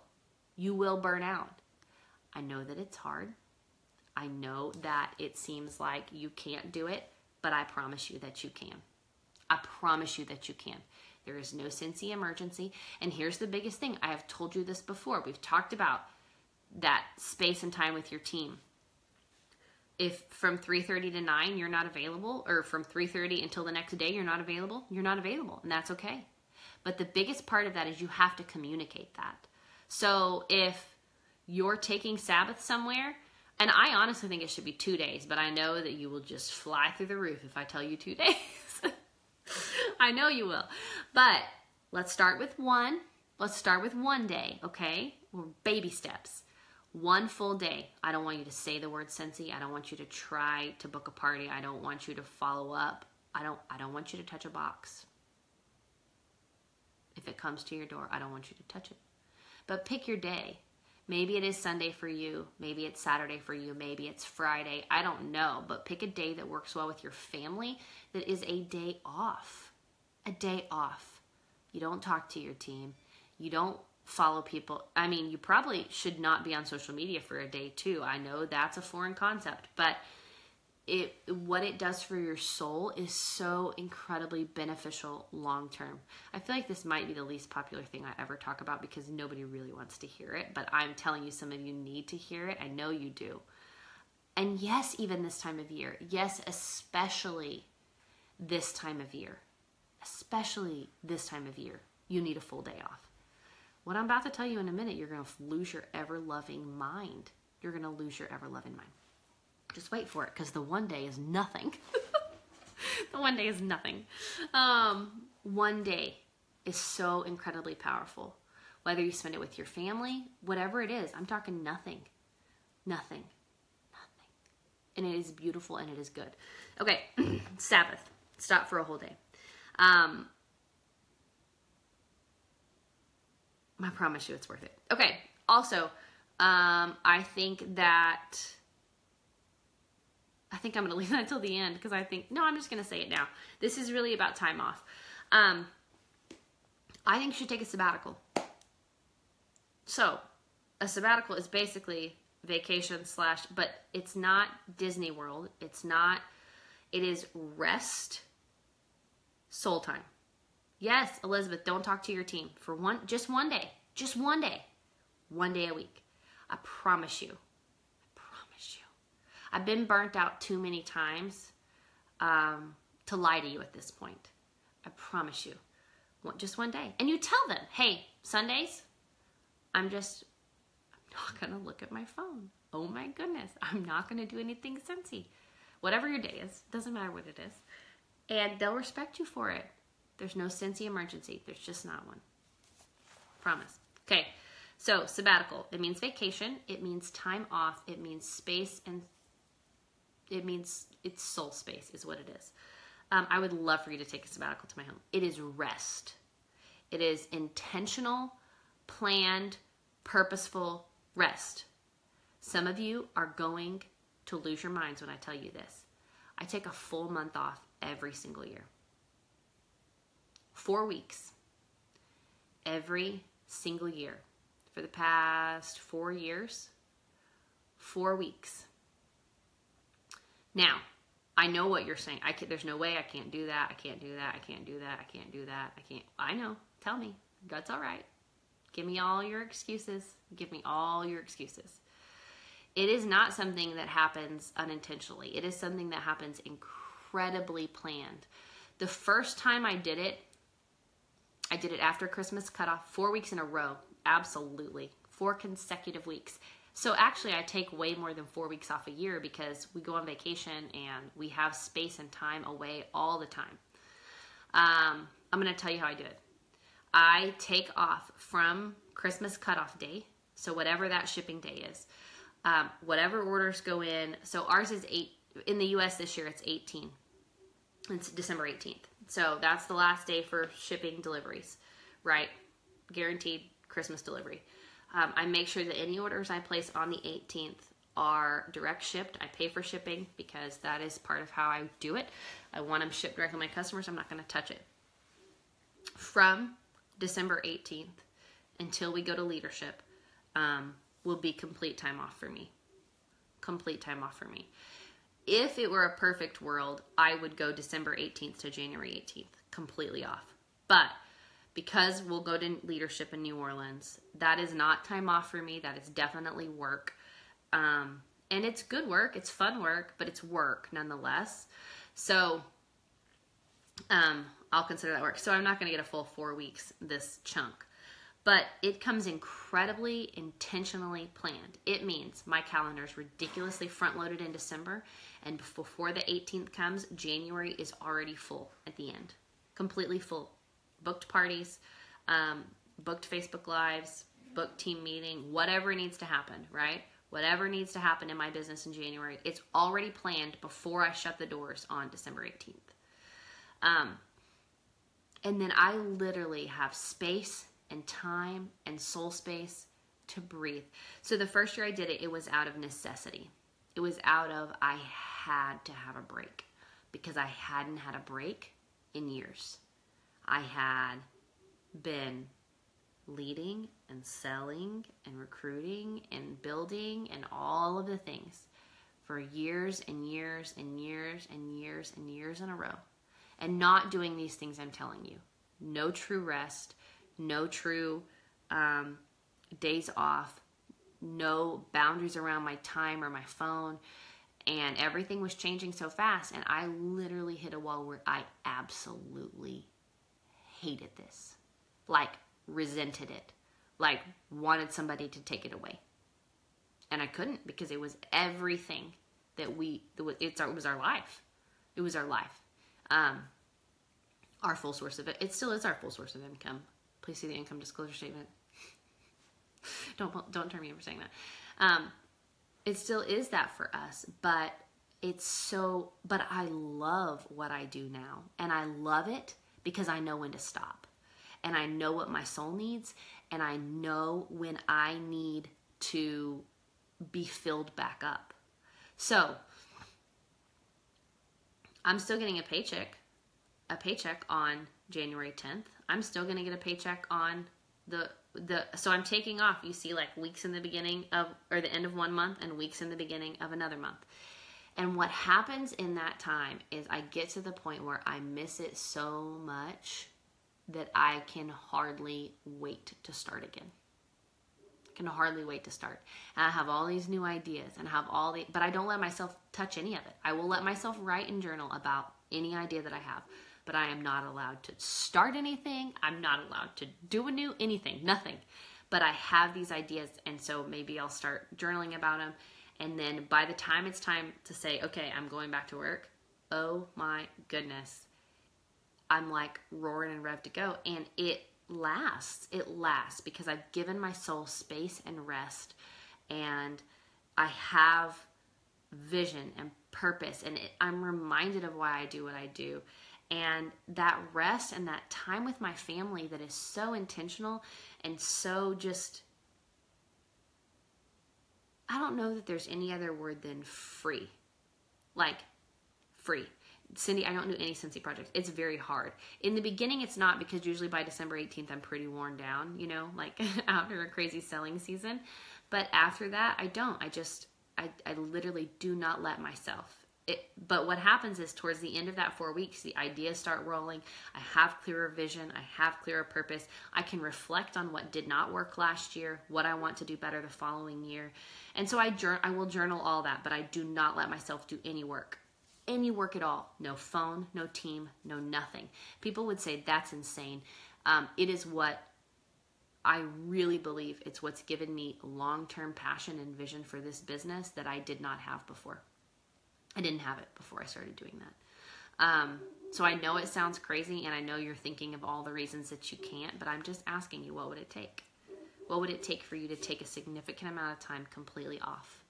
Speaker 2: You will burn out. I know that it's hard. I know that it seems like you can't do it, but I promise you that you can. I promise you that you can. There is no Scentsy emergency. And here's the biggest thing. I have told you this before. We've talked about that space and time with your team. If from 3:30 to 9 you're not available, or from 3:30 until the next day you're not available, and that's okay. But the biggest part of that is you have to communicate that. So if you're taking Sabbath somewhere, and I honestly think it should be 2 days, but I know that you will just fly through the roof if I tell you 2 days. I know you will. But let's start with one. Let's start with 1 day, okay? We're baby steps. One full day. I don't want you to say the word Scentsy. I don't want you to try to book a party. I don't want you to follow up. I don't want you to touch a box. If it comes to your door, I don't want you to touch it. But pick your day. Maybe it is Sunday for you. Maybe it's Saturday for you. Maybe it's Friday. I don't know. But pick a day that works well with your family that is a day off. A day off. You don't talk to your team. You don't follow people. I mean, you probably should not be on social media for a day too. I know that's a foreign concept, but what it does for your soul is so incredibly beneficial long term. I feel like this might be the least popular thing I ever talk about because nobody really wants to hear it, but I'm telling you, some of you need to hear it. I know you do. And yes, even this time of year. Yes, especially this time of year. Especially this time of year. You need a full day off. What I'm about to tell you in a minute, you're going to lose your ever-loving mind. You're going to lose your ever-loving mind. Just wait for it, because the 1 day is nothing. The 1 day is nothing. 1 day is so incredibly powerful. Whether you spend it with your family, whatever it is, I'm talking nothing. Nothing. Nothing. And it is beautiful and it is good. Okay, Sabbath. Stop for a whole day. I promise you it's worth it. Okay, also, I think I'm going to leave that until the end because I'm just going to say it now. This is really about time off. I think you should take a sabbatical. So, a sabbatical is basically vacation / but it's not Disney World. It is rest, soul time. Yes, Elizabeth, don't talk to your team for just 1 day. Just 1 day. 1 day a week. I promise you. I promise you. I've been burnt out too many times to lie to you at this point. I promise you. Just 1 day. And you tell them, hey, Sundays, I'm not going to look at my phone. Oh my goodness. I'm not going to do anything Scentsy. Whatever your day is. Doesn't matter what it is. And they'll respect you for it. There's no Scentsy emergency. There's just not one. Promise. Okay. So, sabbatical. It means vacation. It means time off. It means space, and it means it's soul space is what it is. I would love for you to take a sabbatical to my home. It is rest. It is intentional, planned, purposeful rest. Some of you are going to lose your minds when I tell you this. I take a full month off every single year. 4 weeks. Every single year. For the past 4 years. 4 weeks. Now, I know what you're saying. There's no way I can't do that. I can't do that. I can't do that. I can't do that. I know. Tell me. That's all right. Give me all your excuses. Give me all your excuses. It is not something that happens unintentionally. It is something that happens incredibly planned. The first time I did it after Christmas cutoff, 4 weeks in a row. Absolutely. 4 consecutive weeks. So actually I take way more than 4 weeks off a year because we go on vacation and we have space and time away all the time. I'm going to tell you how I do it. I take off from Christmas cutoff day, so whatever that shipping day is, whatever orders go in. So ours is in the US this year, it's 18. It's December 18th. So that's the last day for shipping deliveries, right? Guaranteed Christmas delivery. I make sure that any orders I place on the 18th are direct shipped. I pay for shipping because that is part of how I do it. I want them shipped directly to my customers. I'm not going to touch it. From December 18th until we go to leadership will be complete time off for me. Complete time off for me. If it were a perfect world, I would go December 18th to January 18th, completely off. But because we'll go to leadership in New Orleans, that is not time off for me. That is definitely work. And it's good work. It's fun work, but it's work nonetheless. So I'll consider that work. So I'm not going to get a full 4 weeks this chunk. But it comes incredibly intentionally planned. It means my calendar is ridiculously front-loaded in December, and before the 18th comes, January is already full at the end. Completely full. Booked parties, booked Facebook Lives, booked team meeting, whatever needs to happen, right? Whatever needs to happen in my business in January, it's already planned before I shut the doors on December 18th. And then I literally have space and time and soul space to breathe. So the first year I did it, it was out of necessity. It was out of, I had to have a break because I hadn't had a break in years. I had been leading and selling and recruiting and building and all of the things for years and years and years and years and years in a row, and not doing these things I'm telling you. No true rest, no true days off, no boundaries around my time or my phone, and everything was changing so fast, and I literally hit a wall where I absolutely hated this, like resented it, like wanted somebody to take it away, and I couldn't because it was everything that it was our life. It was our life, our full source of it. It still is our full source of income. Please see the income disclosure statement. Don't turn me in for saying that. It still is that for us, but but I love what I do now, and I love it because I know when to stop, and I know what my soul needs, and I know when I need to be filled back up. So I'm still getting a paycheck on January 10th. I'm still going to get a paycheck on so I'm taking off, you see, like weeks in the beginning of, or the end of one month and weeks in the beginning of another month. And what happens in that time is I get to the point where I miss it so much that I can hardly wait to start again. I can hardly wait to start. And I have all these new ideas and but I don't let myself touch any of it. I will let myself write and journal about any idea that I have. But I am not allowed to start anything. I'm not allowed to do anything, nothing. But I have these ideas, and so maybe I'll start journaling about them. And then by the time it's time to say, okay, I'm going back to work, oh my goodness, I'm like roaring and rev to go. And it lasts because I've given my soul space and rest, and I have vision and purpose, and I'm reminded of why I do what I do. And that rest and that time with my family that is so intentional and so just, I don't know that there's any other word than free. Like, free. Cindy, I don't do any Cincy projects. It's very hard. In the beginning, it's not, because usually by December 18th, I'm pretty worn down, like after a crazy selling season. But after that, I don't. I literally do not let myself. But what happens is towards the end of that 4 weeks, the ideas start rolling. I have clearer vision. I have clearer purpose. I can reflect on what did not work last year, what I want to do better the following year. And so I will journal all that, but I do not let myself do any work. any work at all. No phone, no team, no nothing. People would say that's insane. It is what I really believe it's what's given me long-term passion and vision for this business that I did not have before. I didn't have it before I started doing that. So I know it sounds crazy, and I know you're thinking of all the reasons that you can't, but I'm just asking you, what would it take? What would it take for you to take a significant amount of time completely off?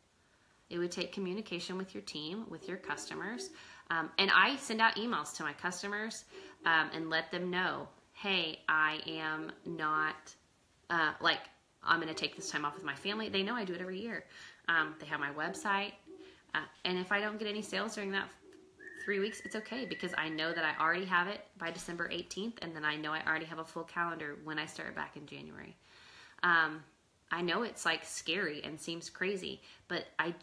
Speaker 2: It would take communication with your team, with your customers. And I send out emails to my customers and let them know, hey, I am not... I'm going to take this time off with my family. They know I do it every year. They have my website. And if I don't get any sales during that 3 weeks, it's okay, because I know that I already have it by December 18th. And then I know I already have a full calendar when I start back in January. I know it's like scary and seems crazy, but I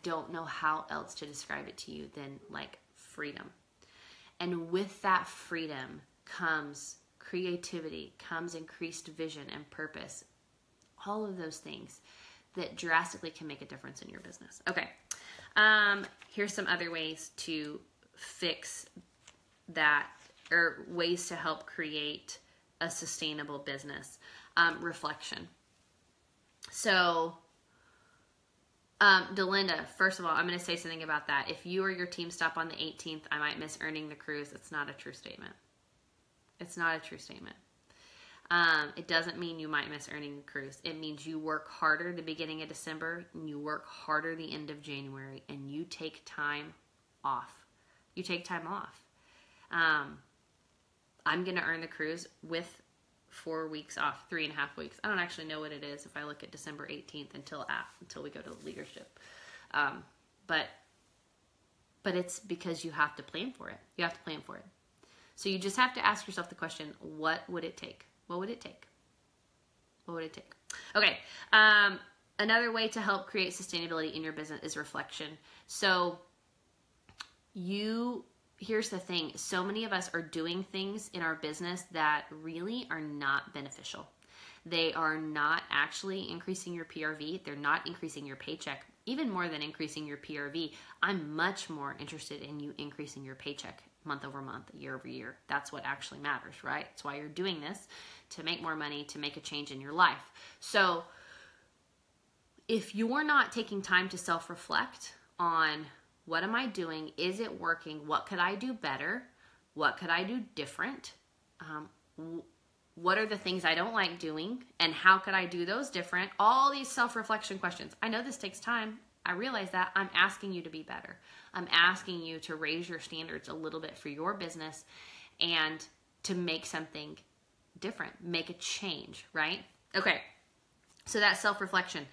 Speaker 2: don't know how else to describe it to you than like freedom. And with that freedom comes creativity, comes increased vision and purpose, all of those things that drastically can make a difference in your business. Okay, here's some other ways to fix that, or ways to help create a sustainable business. Reflection. So, Delinda, first of all, I'm going to say something about that. If you or your team stop on the 18th, I might miss earning the cruise. It's not a true statement. It's not a true statement. It doesn't mean you might miss earning the cruise. It means you work harder the beginning of December, and you work harder the end of January, and you take time off. You take time off. I'm going to earn the cruise with 4 weeks off, 3.5 weeks. I don't actually know what it is if I look at December 18th until we go to leadership. But it's because you have to plan for it. You have to plan for it. So you just have to ask yourself the question, what would it take? What would it take? What would it take? Okay. Another way to help create sustainability in your business is reflection. So here's the thing. So many of us are doing things in our business that really are not beneficial. They are not actually increasing your PRV. They're not increasing your paycheck. Even more than increasing your PRV, I'm much more interested in you increasing your paycheck month over month, year over year. That's what actually matters, right? That's why you're doing this, to make more money, to make a change in your life. So if you're not taking time to self-reflect on what am I doing? Is it working? What could I do better? What could I do different? What are the things I don't like doing? And how could I do those different? All these self-reflection questions. I know this takes time. I realize that. I'm asking you to be better. I'm asking you to raise your standards a little bit for your business and to make something different, make a change, right? Okay, so that's self-reflection.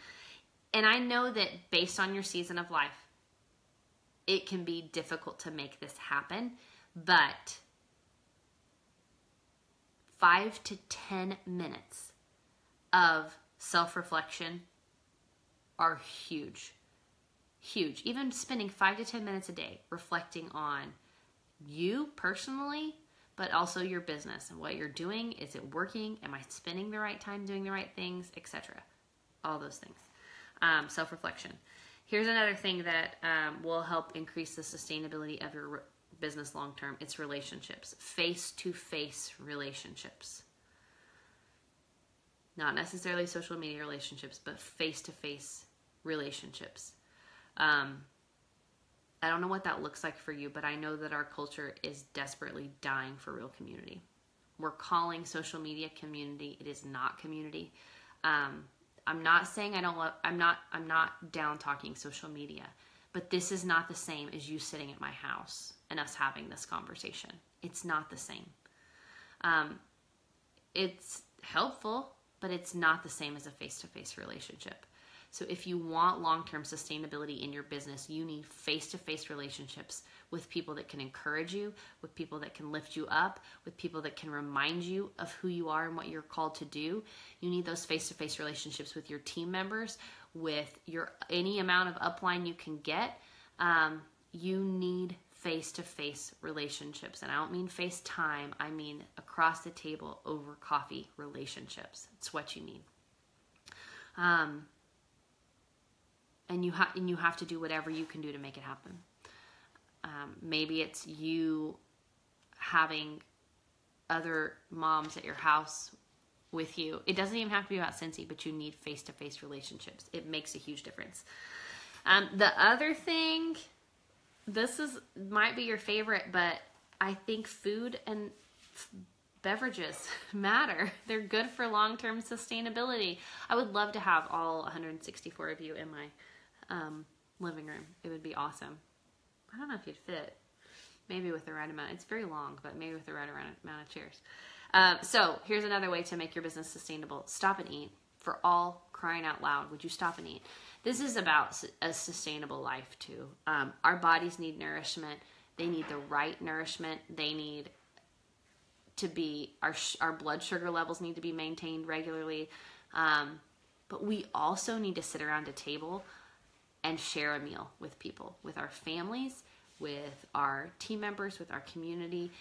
Speaker 2: And I know that based on your season of life, it can be difficult to make this happen, but 5 to 10 minutes of self-reflection are huge. Huge. Even spending 5 to 10 minutes a day reflecting on you personally, but also your business and what you're doing. Is it working? Am I spending the right time doing the right things, etc.? All those things. Self-reflection. Here's another thing that will help increase the sustainability of your business long term. It's relationships. Face-to-face relationships. Not necessarily social media relationships, but face-to-face relationships. I don't know what that looks like for you, but I know that our culture is desperately dying for real community. We're calling social media community. It is not community. I'm not saying I'm not down talking social media, but this is not the same as you sitting at my house and us having this conversation. It's not the same. It's helpful, but it's not the same as a face-to-face relationship. So if you want long-term sustainability in your business, you need face-to-face relationships with people that can encourage you, with people that can lift you up, with people that can remind you of who you are and what you're called to do. You need those face-to-face relationships with your team members, with any amount of upline you can get. You need face-to-face relationships. And I don't mean FaceTime. I mean across the table over coffee relationships. It's what you need. and you have to do whatever you can do to make it happen. Maybe it's you having other moms at your house with you. It doesn't even have to be about Cincy, but you need face-to-face relationships. It makes a huge difference. The other thing, might be your favorite, but I think food and beverages matter. They're good for long-term sustainability. I would love to have all 164 of you in my living room. It would be awesome. I don't know if you'd fit. Maybe with the right amount. It's very long, but maybe with the right amount of chairs. So here's another way to make your business sustainable. Stop and eat. For all crying out loud, would you stop and eat? This is about a sustainable life too. Our bodies need nourishment. They need the right nourishment. They need to be, our blood sugar levels need to be maintained regularly. But we also need to sit around a table and share a meal with people, with our families, with our team members, with our community.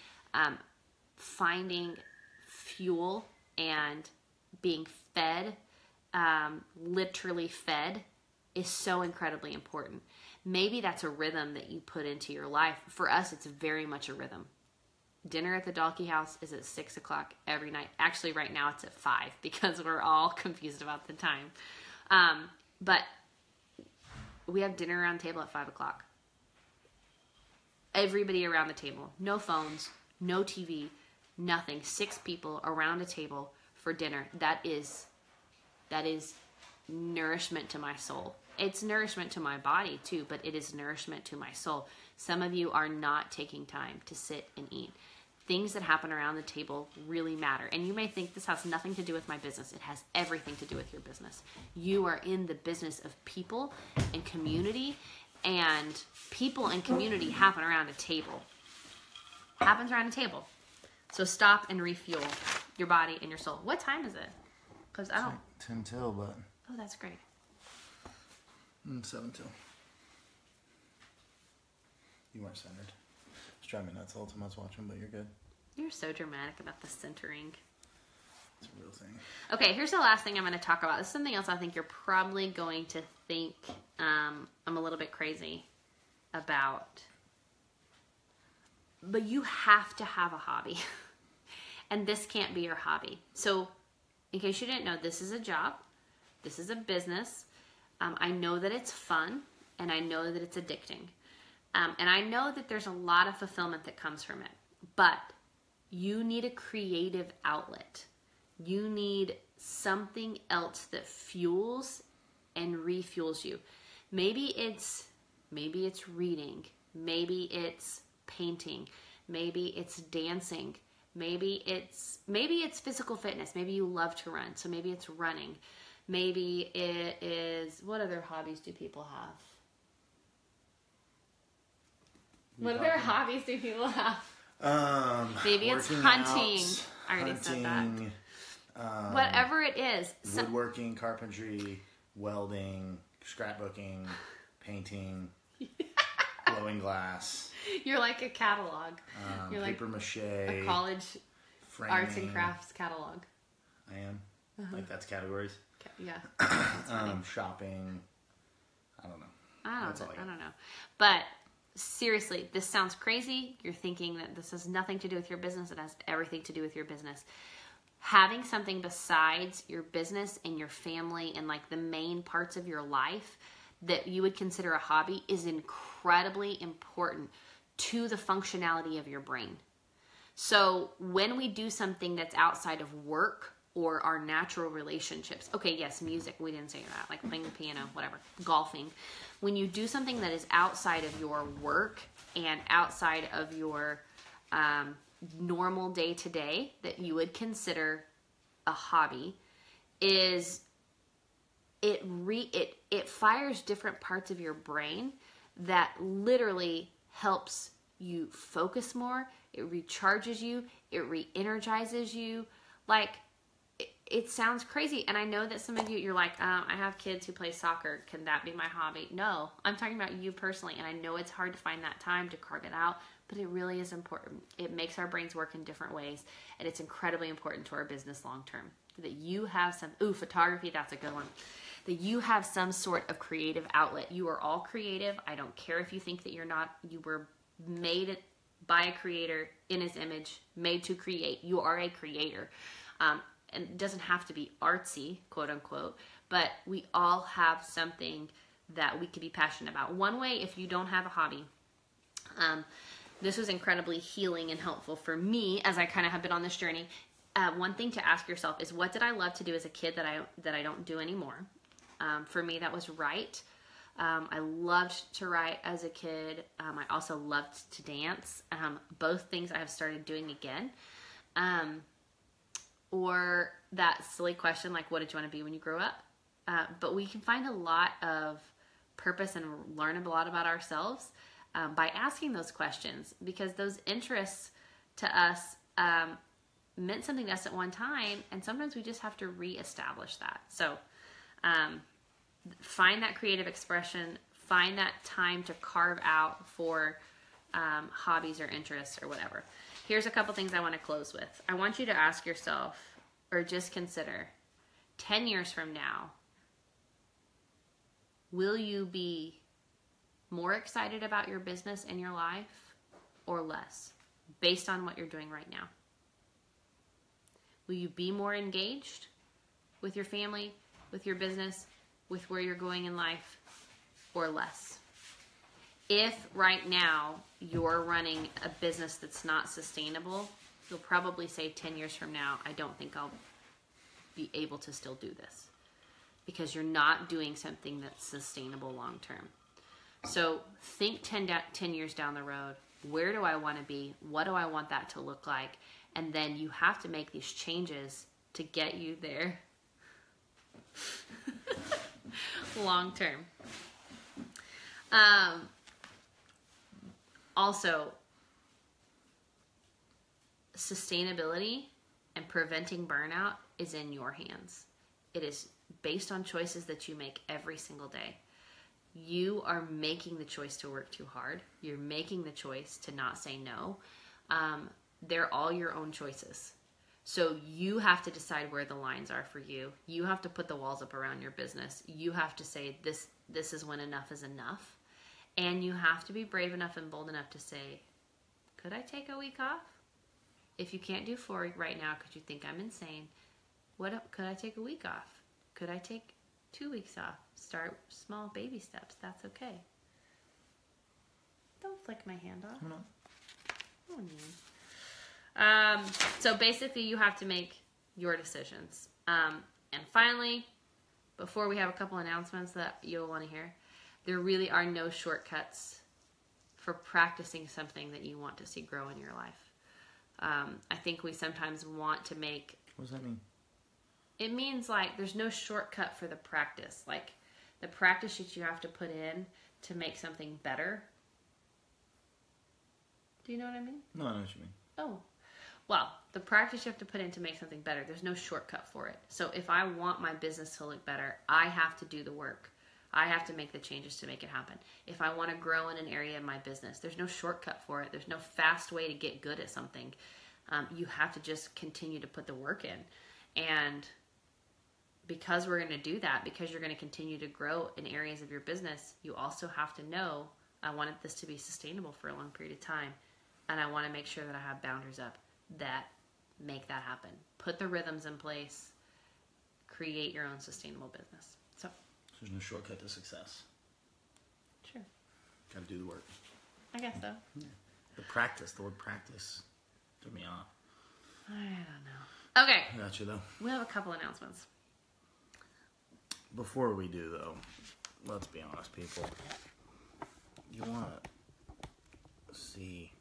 Speaker 2: Finding fuel and being fed, literally fed, is so incredibly important. Maybe that's a rhythm that you put into your life. For us, it's very much a rhythm. Dinner at the Dalkey House is at 6 o'clock every night. Actually, right now it's at 5 because we're all confused about the time. But we have dinner around the table at 5 o'clock. Everybody around the table. No phones, no TV, nothing. 6 people around a table for dinner. That is nourishment to my soul. It's nourishment to my body too, but it is nourishment to my soul. Some of you are not taking time to sit and eat. Things that happen around the table really matter. And you may think this has nothing to do with my business. It has everything to do with your business. You are in the business of people and community, and people and community happen around a table. Happens around a table. So stop and refuel your body and your soul. What time is it? Because I don't...
Speaker 3: 10 till, but...
Speaker 2: Oh, that's great.
Speaker 3: 7 till. You weren't centered. It's driving me nuts the whole time I was watching, but you're good.
Speaker 2: You're so dramatic about the centering.
Speaker 3: It's a real thing.
Speaker 2: Okay, here's the last thing I'm going to talk about. This is something else I think you're probably going to think I'm a little bit crazy about. But you have to have a hobby. And this can't be your hobby. So, in case you didn't know, this is a job. This is a business. I know that it's fun, and I know that it's addicting. And I know that there's a lot of fulfillment that comes from it. But you need a creative outlet. You need something else that fuels and refuels you. Maybe it's reading. Maybe it's painting. Maybe it's dancing. Maybe it's physical fitness. Maybe you love to run, so maybe it's running. Maybe it is, what other hobbies do people have? What other hobbies do people have? Maybe it's hunting. I already said that. Whatever it is.
Speaker 3: Woodworking, carpentry, welding, scrapbooking, painting, blowing glass.
Speaker 2: You're like a catalog. You're
Speaker 3: paper
Speaker 2: like
Speaker 3: mache.
Speaker 2: a college
Speaker 3: framing.
Speaker 2: arts and crafts catalog.
Speaker 3: I am. Like that's categories.
Speaker 2: Yeah.
Speaker 3: Shopping. I don't know.
Speaker 2: I don't know. But seriously, this sounds crazy. You're thinking that this has nothing to do with your business. It has everything to do with your business. Having something besides your business and your family and like the main parts of your life that you would consider a hobby is incredibly important to the functionality of your brain. So when we do something that's outside of work or our natural relationships, okay, yes, music, we didn't say that, like playing the piano, whatever, golfing. When you do something that is outside of your work and outside of your normal day-to-day that you would consider a hobby, is it fires different parts of your brain that literally helps you focus more. It recharges you. It re-energizes you. Like, it sounds crazy. And I know that some of you, you're like, I have kids who play soccer. Can that be my hobby? No, I'm talking about you personally. And I know it's hard to find that time to carve it out, but it really is important. It makes our brains work in different ways, and it's incredibly important to our business long term. That you have some, photography, that's a good one. That you have some sort of creative outlet. You are all creative. I don't care if you think that you're not. You were made by a creator in his image, made to create. You are a creator. And it doesn't have to be artsy, quote unquote, but we all have something that we could be passionate about. One way, if you don't have a hobby, this was incredibly healing and helpful for me as I kind of have been on this journey. One thing to ask yourself is, what did I love to do as a kid that I don't do anymore? For me, that was write. I loved to write as a kid. I also loved to dance. Both things I have started doing again. Or that silly question, like, what did you want to be when you grow up? But we can find a lot of purpose and learn a lot about ourselves by asking those questions, because those interests to us meant something to us at one time, and sometimes we just have to reestablish that. So find that creative expression, find that time to carve out for hobbies or interests or whatever. Here's a couple things I want to close with. I want you to ask yourself, or just consider, 10 years from now, will you be more excited about your business and your life, or less, based on what you're doing right now? Will you be more engaged with your family, with your business, with where you're going in life, or less? If right now you're running a business that's not sustainable, you'll probably say 10 years from now, I don't think I'll be able to still do this, because you're not doing something that's sustainable long term. So think 10 years down the road, where do I want to be? What do I want that to look like? And then you have to make these changes to get you there long term. Also, sustainability and preventing burnout is in your hands. It is based on choices that you make every single day. You are making the choice to work too hard. You're making the choice to not say no. They're all your own choices. So you have to decide where the lines are for you. You have to put the walls up around your business. You have to say, this is when enough is enough. And you have to be brave enough and bold enough to say, could I take a week off? If you can't do 4 right now because you think I'm insane, could I take a week off? Could I take 2 weeks off? Start small baby steps. That's okay. Don't flick my hand off.
Speaker 3: No.
Speaker 2: Oh, no. So basically you have to make your decisions. And finally, before we have a couple announcements that you'll want to hear, there really are no shortcuts for practicing something that you want to see grow in your life. I think we sometimes want to make...
Speaker 3: What does that mean?
Speaker 2: It means like there's no shortcut for the practice. Like the practice that you have to put in to make something better. Do you know what I mean?
Speaker 3: No, I know what you mean.
Speaker 2: Oh. Well, the practice you have to put in to make something better, there's no shortcut for it. So if I want my business to look better, I have to do the work. I have to make the changes to make it happen. If I want to grow in an area of my business, there's no shortcut for it. There's no fast way to get good at something. You have to just continue to put the work in. And because we're going to do that, because you're going to continue to grow in areas of your business, you also have to know, I wanted this to be sustainable for a long period of time. And I want to make sure that I have boundaries up that make that happen. Put the rhythms in place. Create your own sustainable business. So
Speaker 3: there's no shortcut to success.
Speaker 2: Sure.
Speaker 3: Got to do the work.
Speaker 2: I guess so.
Speaker 3: Yeah. The word practice threw me off.
Speaker 2: I don't know. Okay.
Speaker 3: I got you, though.
Speaker 2: We have a couple announcements.
Speaker 3: Before we do, though, let's be honest, people. You want to see...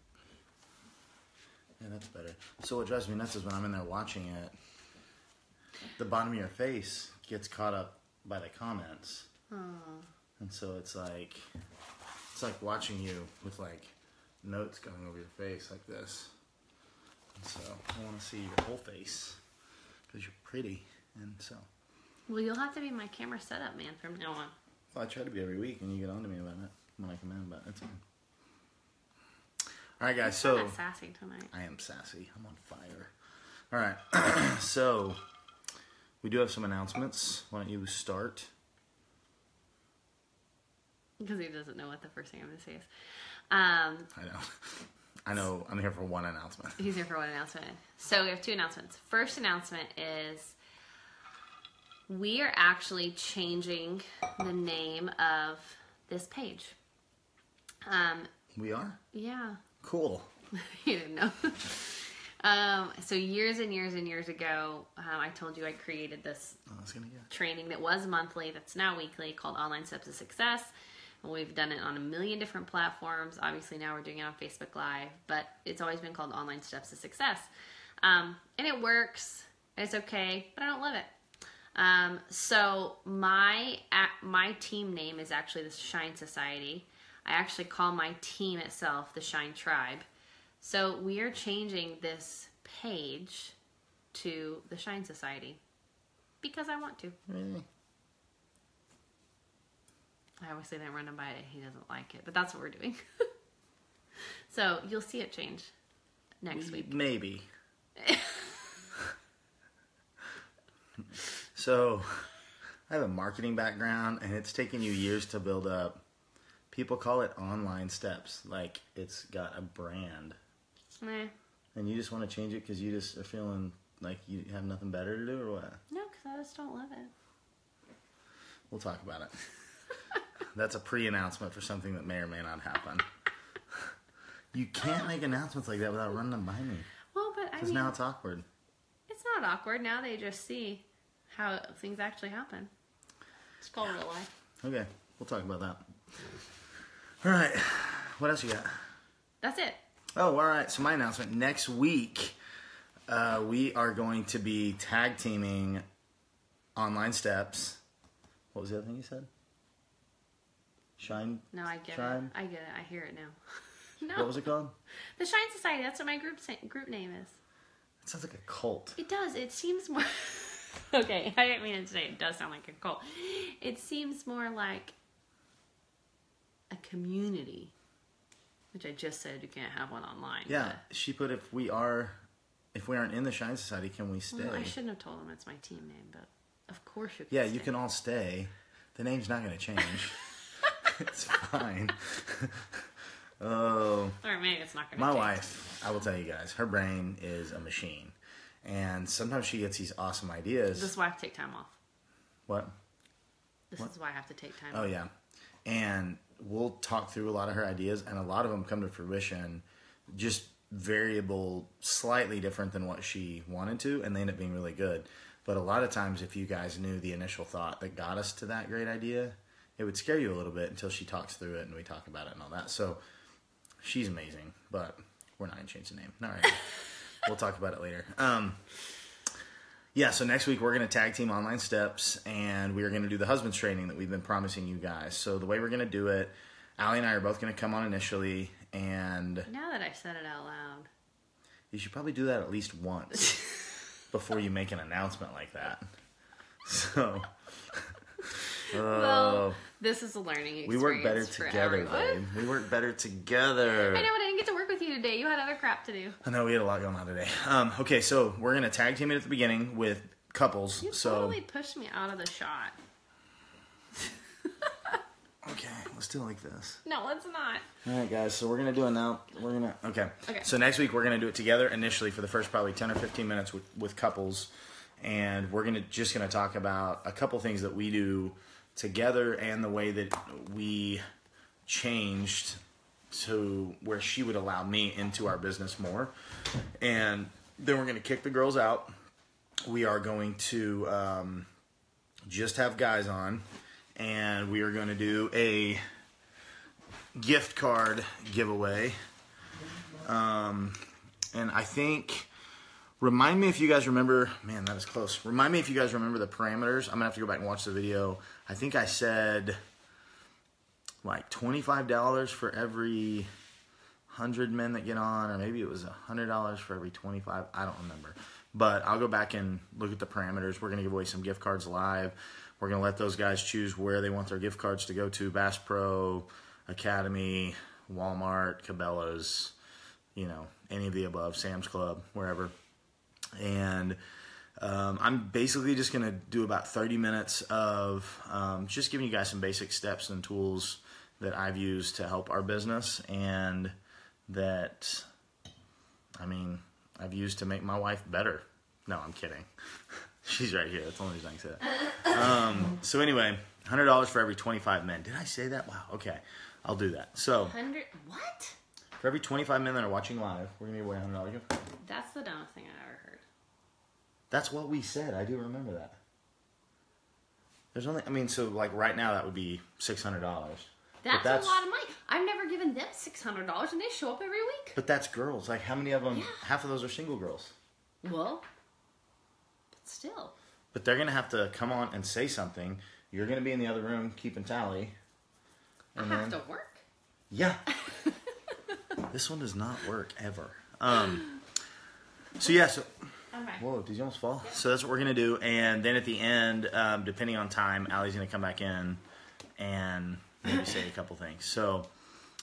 Speaker 3: Yeah, that's better. So what drives me nuts is when I'm in there watching it, the bottom of your face gets caught up by the comments.
Speaker 2: Aww.
Speaker 3: And so it's like watching you with like notes going over your face like this. And so I want to see your whole face because you're pretty. And so.
Speaker 2: Well, you'll have to be my camera setup man from now on.
Speaker 3: Well, I try to be every week and you get on to me about it when I come in, but it's fine. All right, guys.
Speaker 2: I'm
Speaker 3: So
Speaker 2: not sassy tonight.
Speaker 3: I am sassy. I'm on fire. All right. So we do have some announcements. Why don't you start?
Speaker 2: Because he doesn't know what the first thing I'm going to say is.
Speaker 3: I know. I'm here for one announcement.
Speaker 2: He's here for one announcement. So we have two announcements. First announcement is we are actually changing the name of this page.
Speaker 3: We are?
Speaker 2: Yeah.
Speaker 3: Cool.
Speaker 2: You didn't know. So years and years and years ago, I told you I created this training that was monthly, that's now weekly, called Online Steps to Success. And we've done it on a million different platforms. Obviously now we're doing it on Facebook Live, but it's always been called Online Steps to Success. And it works. It's okay, but I don't love it. So my team name is actually the Shine Society. I actually call my team itself the Shine Tribe. So we are changing this page to the Shine Society because I want to.
Speaker 3: Really?
Speaker 2: I always say that, run him by it. He doesn't like it, but that's what we're doing. So you'll see it change next week.
Speaker 3: Maybe. So I have a marketing background, and it's taken you years to build up. People call it Online Steps, like it's got a brand.
Speaker 2: Meh.
Speaker 3: And you just want to change it because you just are feeling like you have nothing better to do, or what?
Speaker 2: No, because I just don't love it.
Speaker 3: We'll talk about it. That's a pre-announcement for something that may or may not happen. You can't make announcements like that without running them by me.
Speaker 2: Well, but I
Speaker 3: Because
Speaker 2: mean,
Speaker 3: now it's awkward.
Speaker 2: it's not awkward. Now they just see how things actually happen. It's called real life.
Speaker 3: Okay, we'll talk about that. All right, what else you got?
Speaker 2: That's it.
Speaker 3: Oh, all right. So my announcement, next week, we are going to be tag teaming Online Steps. What was the other thing you said? Shine?
Speaker 2: No, I get
Speaker 3: Shine?
Speaker 2: it. I get it. I hear it now. No.
Speaker 3: What was it called?
Speaker 2: The Shine Society. That's what my group name is.
Speaker 3: It sounds like a cult.
Speaker 2: It does. It seems more... Okay, I didn't mean it to say it does sound like a cult. It seems more like a community, which I just said you can't have one online.
Speaker 3: Yeah, she put if we aren't in the Shine Society, can we stay?
Speaker 2: Well, I shouldn't have told them it's my team name, but of course you can
Speaker 3: Yeah,
Speaker 2: stay.
Speaker 3: you can all stay. The name's not going to change. It's fine. Oh.
Speaker 2: Or maybe it's not going to
Speaker 3: My
Speaker 2: change.
Speaker 3: wife, I will tell you guys, her brain is a machine. And sometimes she gets these awesome ideas.
Speaker 2: This is why I have to take time off.
Speaker 3: What?
Speaker 2: This is why I have to take time
Speaker 3: Oh,
Speaker 2: off.
Speaker 3: yeah. And we'll talk through a lot of her ideas, and a lot of them come to fruition just variable, slightly different than what she wanted to, and they end up being really good. But a lot of times, if you guys knew the initial thought that got us to that great idea, it would scare you a little bit until she talks through it and we talk about it and all that. So she's amazing, but we're not going to change the name. All right. We'll talk about it later. Yeah, so next week we're going to tag team Online Steps, and we are going to do the husband's training that we've been promising you guys. So the way we're going to do it, Allie and I are both going to come on initially, and
Speaker 2: Now that I said it out loud.
Speaker 3: you should probably do that at least once before you make an announcement like that. So,
Speaker 2: Well, this is a learning experience.
Speaker 3: we work better
Speaker 2: for
Speaker 3: together,
Speaker 2: everyone.
Speaker 3: babe. We work better together.
Speaker 2: I know, but I didn't get to work with you today. You had other crap to do.
Speaker 3: I know we had a lot going on today. Okay, so we're going to tag team it at the beginning with couples.
Speaker 2: You
Speaker 3: So
Speaker 2: totally pushed me out of the shot.
Speaker 3: okay, let's do it like this.
Speaker 2: No, it's not.
Speaker 3: All right, guys. So we're gonna do it now. Okay.
Speaker 2: Okay.
Speaker 3: So next week we're gonna do it together initially for the first probably 10 or 15 minutes with couples, and we're gonna talk about a couple things that we do together and the way that we changed to where she would allow me into our business more, and then we're gonna kick the girls out. We are going to just have guys on, and we are going to do a gift card giveaway. And I think, remind me if you guys remember, man, that is close. Remind me if you guys remember the parameters. I'm going to have to go back and watch the video. I think I said like $25 for every 100 men that get on, or maybe it was $100 for every 25. I don't remember. But I'll go back and look at the parameters. We're going to give away some gift cards live. We're going to let those guys choose where they want their gift cards to go to. Bass Pro, Academy, Walmart, Cabela's, any of the above, Sam's Club, wherever. And I'm basically just going to do about 30 minutes of just giving you guys some basic steps and tools that I've used to help our business, and that, I've used to make my wife better. No, I'm kidding. She's right here. That's the only reason I can say that. So anyway, $100 for every 25 men. Did I say that? Wow. Okay. I'll do that. So
Speaker 2: 100, what?
Speaker 3: for every 25 men that are watching live, we're going to give away $100 gift card.
Speaker 2: That's the dumbest thing I ever heard.
Speaker 3: That's what we said. I do remember that. There's only, so like right now that would be $600.
Speaker 2: That's a lot of money. I've never given them $600 and they show up every week.
Speaker 3: But that's girls. Like how many of them,
Speaker 2: Yeah.
Speaker 3: half of those are single girls.
Speaker 2: Well, but still.
Speaker 3: But they're going to have to come on and say something. You're going to be in the other room keeping tally.
Speaker 2: I have to work.
Speaker 3: Yeah. This one does not work ever. So yeah, so...
Speaker 2: Okay.
Speaker 3: Whoa, did you almost fall? So that's what we're going to do. And then at the end, depending on time, Allie's going to come back in and maybe say a couple things. So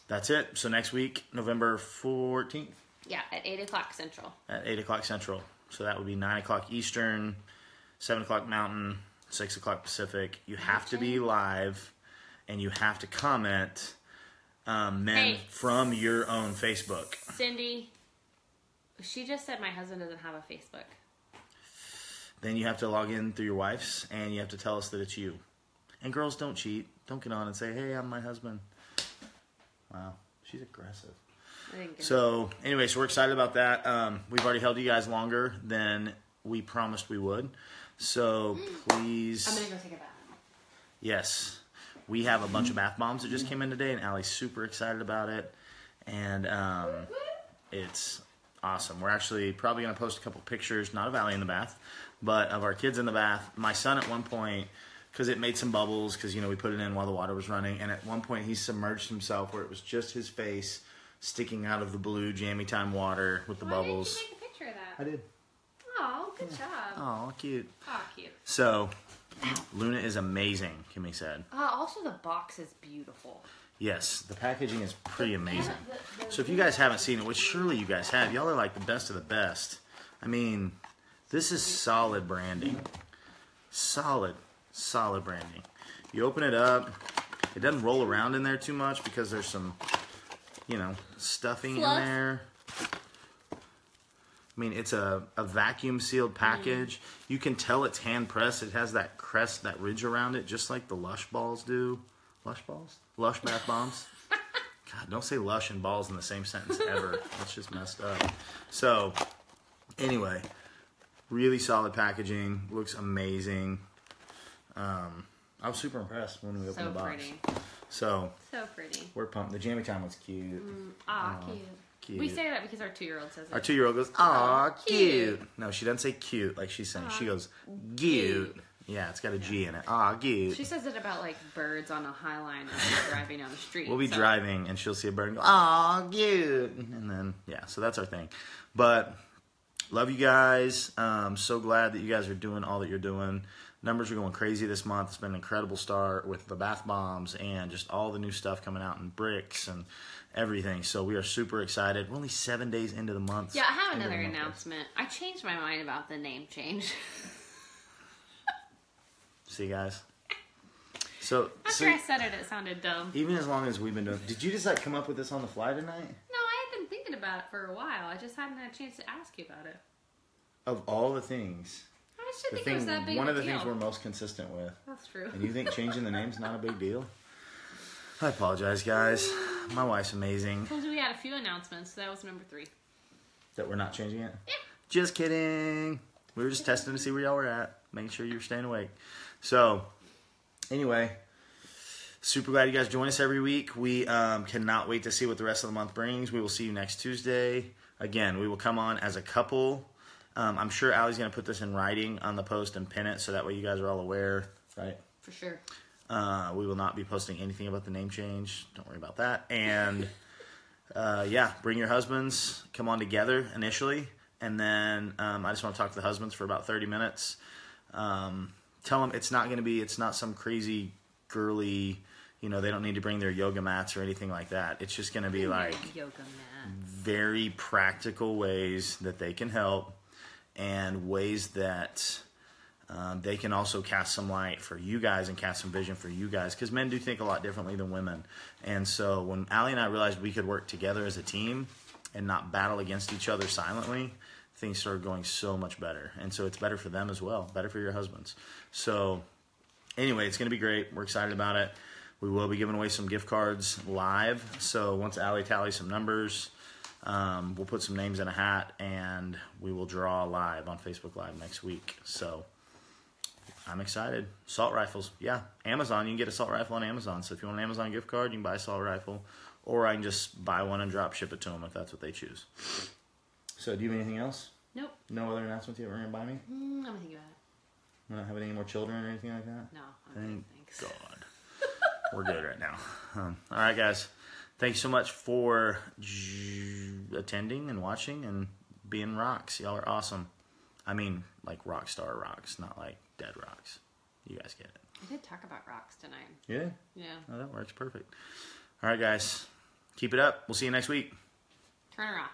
Speaker 3: that's it. So next week, November 14th.
Speaker 2: Yeah, at 8 o'clock Central.
Speaker 3: At 8 o'clock Central. So that would be 9 o'clock Eastern, 7 o'clock Mountain, 6 o'clock Pacific. You have to be live, and you have to comment men from your own Facebook.
Speaker 2: Cindy, she just said my husband doesn't have a Facebook.
Speaker 3: Then you have to log in through your wife's, and you have to tell us that it's you. And girls, don't cheat. Don't get on and say, hey, I'm my husband. Wow, she's aggressive.
Speaker 2: I didn't get it.
Speaker 3: So, anyway, so we're excited about that. We've already held you guys longer than we promised we would. So, please...
Speaker 2: I'm going to go take a bath.
Speaker 3: Yes. We have a bunch of bath bombs that just came in today, and Allie's super excited about it. And it's awesome. We're actually probably going to post a couple pictures, not of Allie in the bath, but of our kids in the bath. My son at one point, because it made some bubbles, because, we put it in while the water was running, and at one point he submerged himself where it was just his face sticking out of the blue Jammy Time water with the bubbles.
Speaker 2: Why didn't you take a picture of that?
Speaker 3: I did.
Speaker 2: Oh, good job.
Speaker 3: Oh, cute.
Speaker 2: Oh, cute.
Speaker 3: So, Luna is amazing, Kimmy said.
Speaker 2: Also, the box is beautiful.
Speaker 3: Yes, the packaging is pretty amazing. So if you guys haven't seen it, which surely you guys have, y'all are like the best of the best. This is solid branding. Solid branding. You open it up. It doesn't roll around in there too much because there's some, stuffing
Speaker 2: Fluff.
Speaker 3: in there. It's a vacuum sealed package. You can tell it's hand pressed. It has that crest, that ridge around it, just like the Lush balls do. Lush balls? Lush bath bombs? God, don't say Lush and balls in the same sentence ever. That's just messed up. So, anyway, really solid packaging. Looks amazing. I was super impressed when we opened the box.
Speaker 2: Pretty.
Speaker 3: So
Speaker 2: pretty.
Speaker 3: we're pumped. The Jammy Time was cute.
Speaker 2: Cute.
Speaker 3: Cute.
Speaker 2: We say that because our 2-year-old says it.
Speaker 3: Our 2-year-old goes, aw, cute. No, she doesn't say cute like she's saying. She goes, cute. Yeah, it's got a G in it. Aw, cute.
Speaker 2: She says it about like birds on a high line as we're driving down the street.
Speaker 3: We'll be driving and she'll see a bird and go, aw, cute. And then, so that's our thing. But love you guys. So glad that you guys are doing all that you're doing. Numbers are going crazy this month. It's been an incredible start with the bath bombs and just all the new stuff coming out in bricks and everything. So we are super excited. We're only 7 days into the month.
Speaker 2: Yeah, I have another announcement. I changed my mind about the name change.
Speaker 3: See, guys? So
Speaker 2: After I said it, it sounded dumb.
Speaker 3: even as long as we've been doing... Did you just come up with this on the fly tonight?
Speaker 2: No, I had been thinking about it for a while. I just hadn't had a chance to ask you about it.
Speaker 3: Of all the things...
Speaker 2: I just didn't think it was that big
Speaker 3: one
Speaker 2: of
Speaker 3: of
Speaker 2: a
Speaker 3: the
Speaker 2: deal.
Speaker 3: things we're most consistent with.
Speaker 2: That's true.
Speaker 3: And you think changing the name's not a big deal? I apologize, guys. My wife's amazing.
Speaker 2: Told you we had a few announcements, so that was number 3.
Speaker 3: That we're not changing it?
Speaker 2: Yeah.
Speaker 3: Just kidding. We were just testing to see where y'all were at. Making sure you're staying awake. So, anyway, super glad you guys join us every week. We cannot wait to see what the rest of the month brings. We will see you next Tuesday. Again, we will come on as a couple. I'm sure Allie's going to put this in writing on the post and pin it so that way you guys are all aware, right?
Speaker 2: For sure.
Speaker 3: We will not be posting anything about the name change. Don't worry about that. And, bring your husbands. Come on together initially. And then I just want to talk to the husbands for about 30 minutes. Tell them it's not some crazy, girly, You know, they don't need to bring their yoga mats or anything like that. It's just going to be like
Speaker 2: Yoga mat.
Speaker 3: very practical ways that they can help, and ways that they can also cast some light for you guys and cast some vision for you guys, because men do think a lot differently than women. And so when Allie and I realized we could work together as a team and not battle against each other silently, things started going so much better. And so it's better for them as well, better for your husbands. So anyway, it's going to be great. We're excited about it. We will be giving away some gift cards live. So once Allie tallies some numbers, we'll put some names in a hat, and we will draw live on Facebook Live next week. So I'm excited. Assault rifles. Yeah, Amazon. You can get assault rifle on Amazon. So if you want an Amazon gift card, you can buy assault rifle. Or I can just buy one and drop ship it to them if that's what they choose. So do you have anything else?
Speaker 2: Nope.
Speaker 3: No other announcements yet? We're going to buy me?
Speaker 2: I'm gonna think about it.
Speaker 3: We're not having any more children or anything like that?
Speaker 2: No, I'm
Speaker 3: Thank
Speaker 2: good, thanks.
Speaker 3: God. We're good right now. All right, guys. Thank you so much for attending and watching and being rocks. Y'all are awesome. I mean, like rock star rocks, not like dead rocks. You guys get it.
Speaker 2: I did talk about rocks tonight.
Speaker 3: Yeah?
Speaker 2: Yeah.
Speaker 3: Oh, that works perfect. All right, guys. Keep it up. We'll see you next week.
Speaker 2: Turn her off.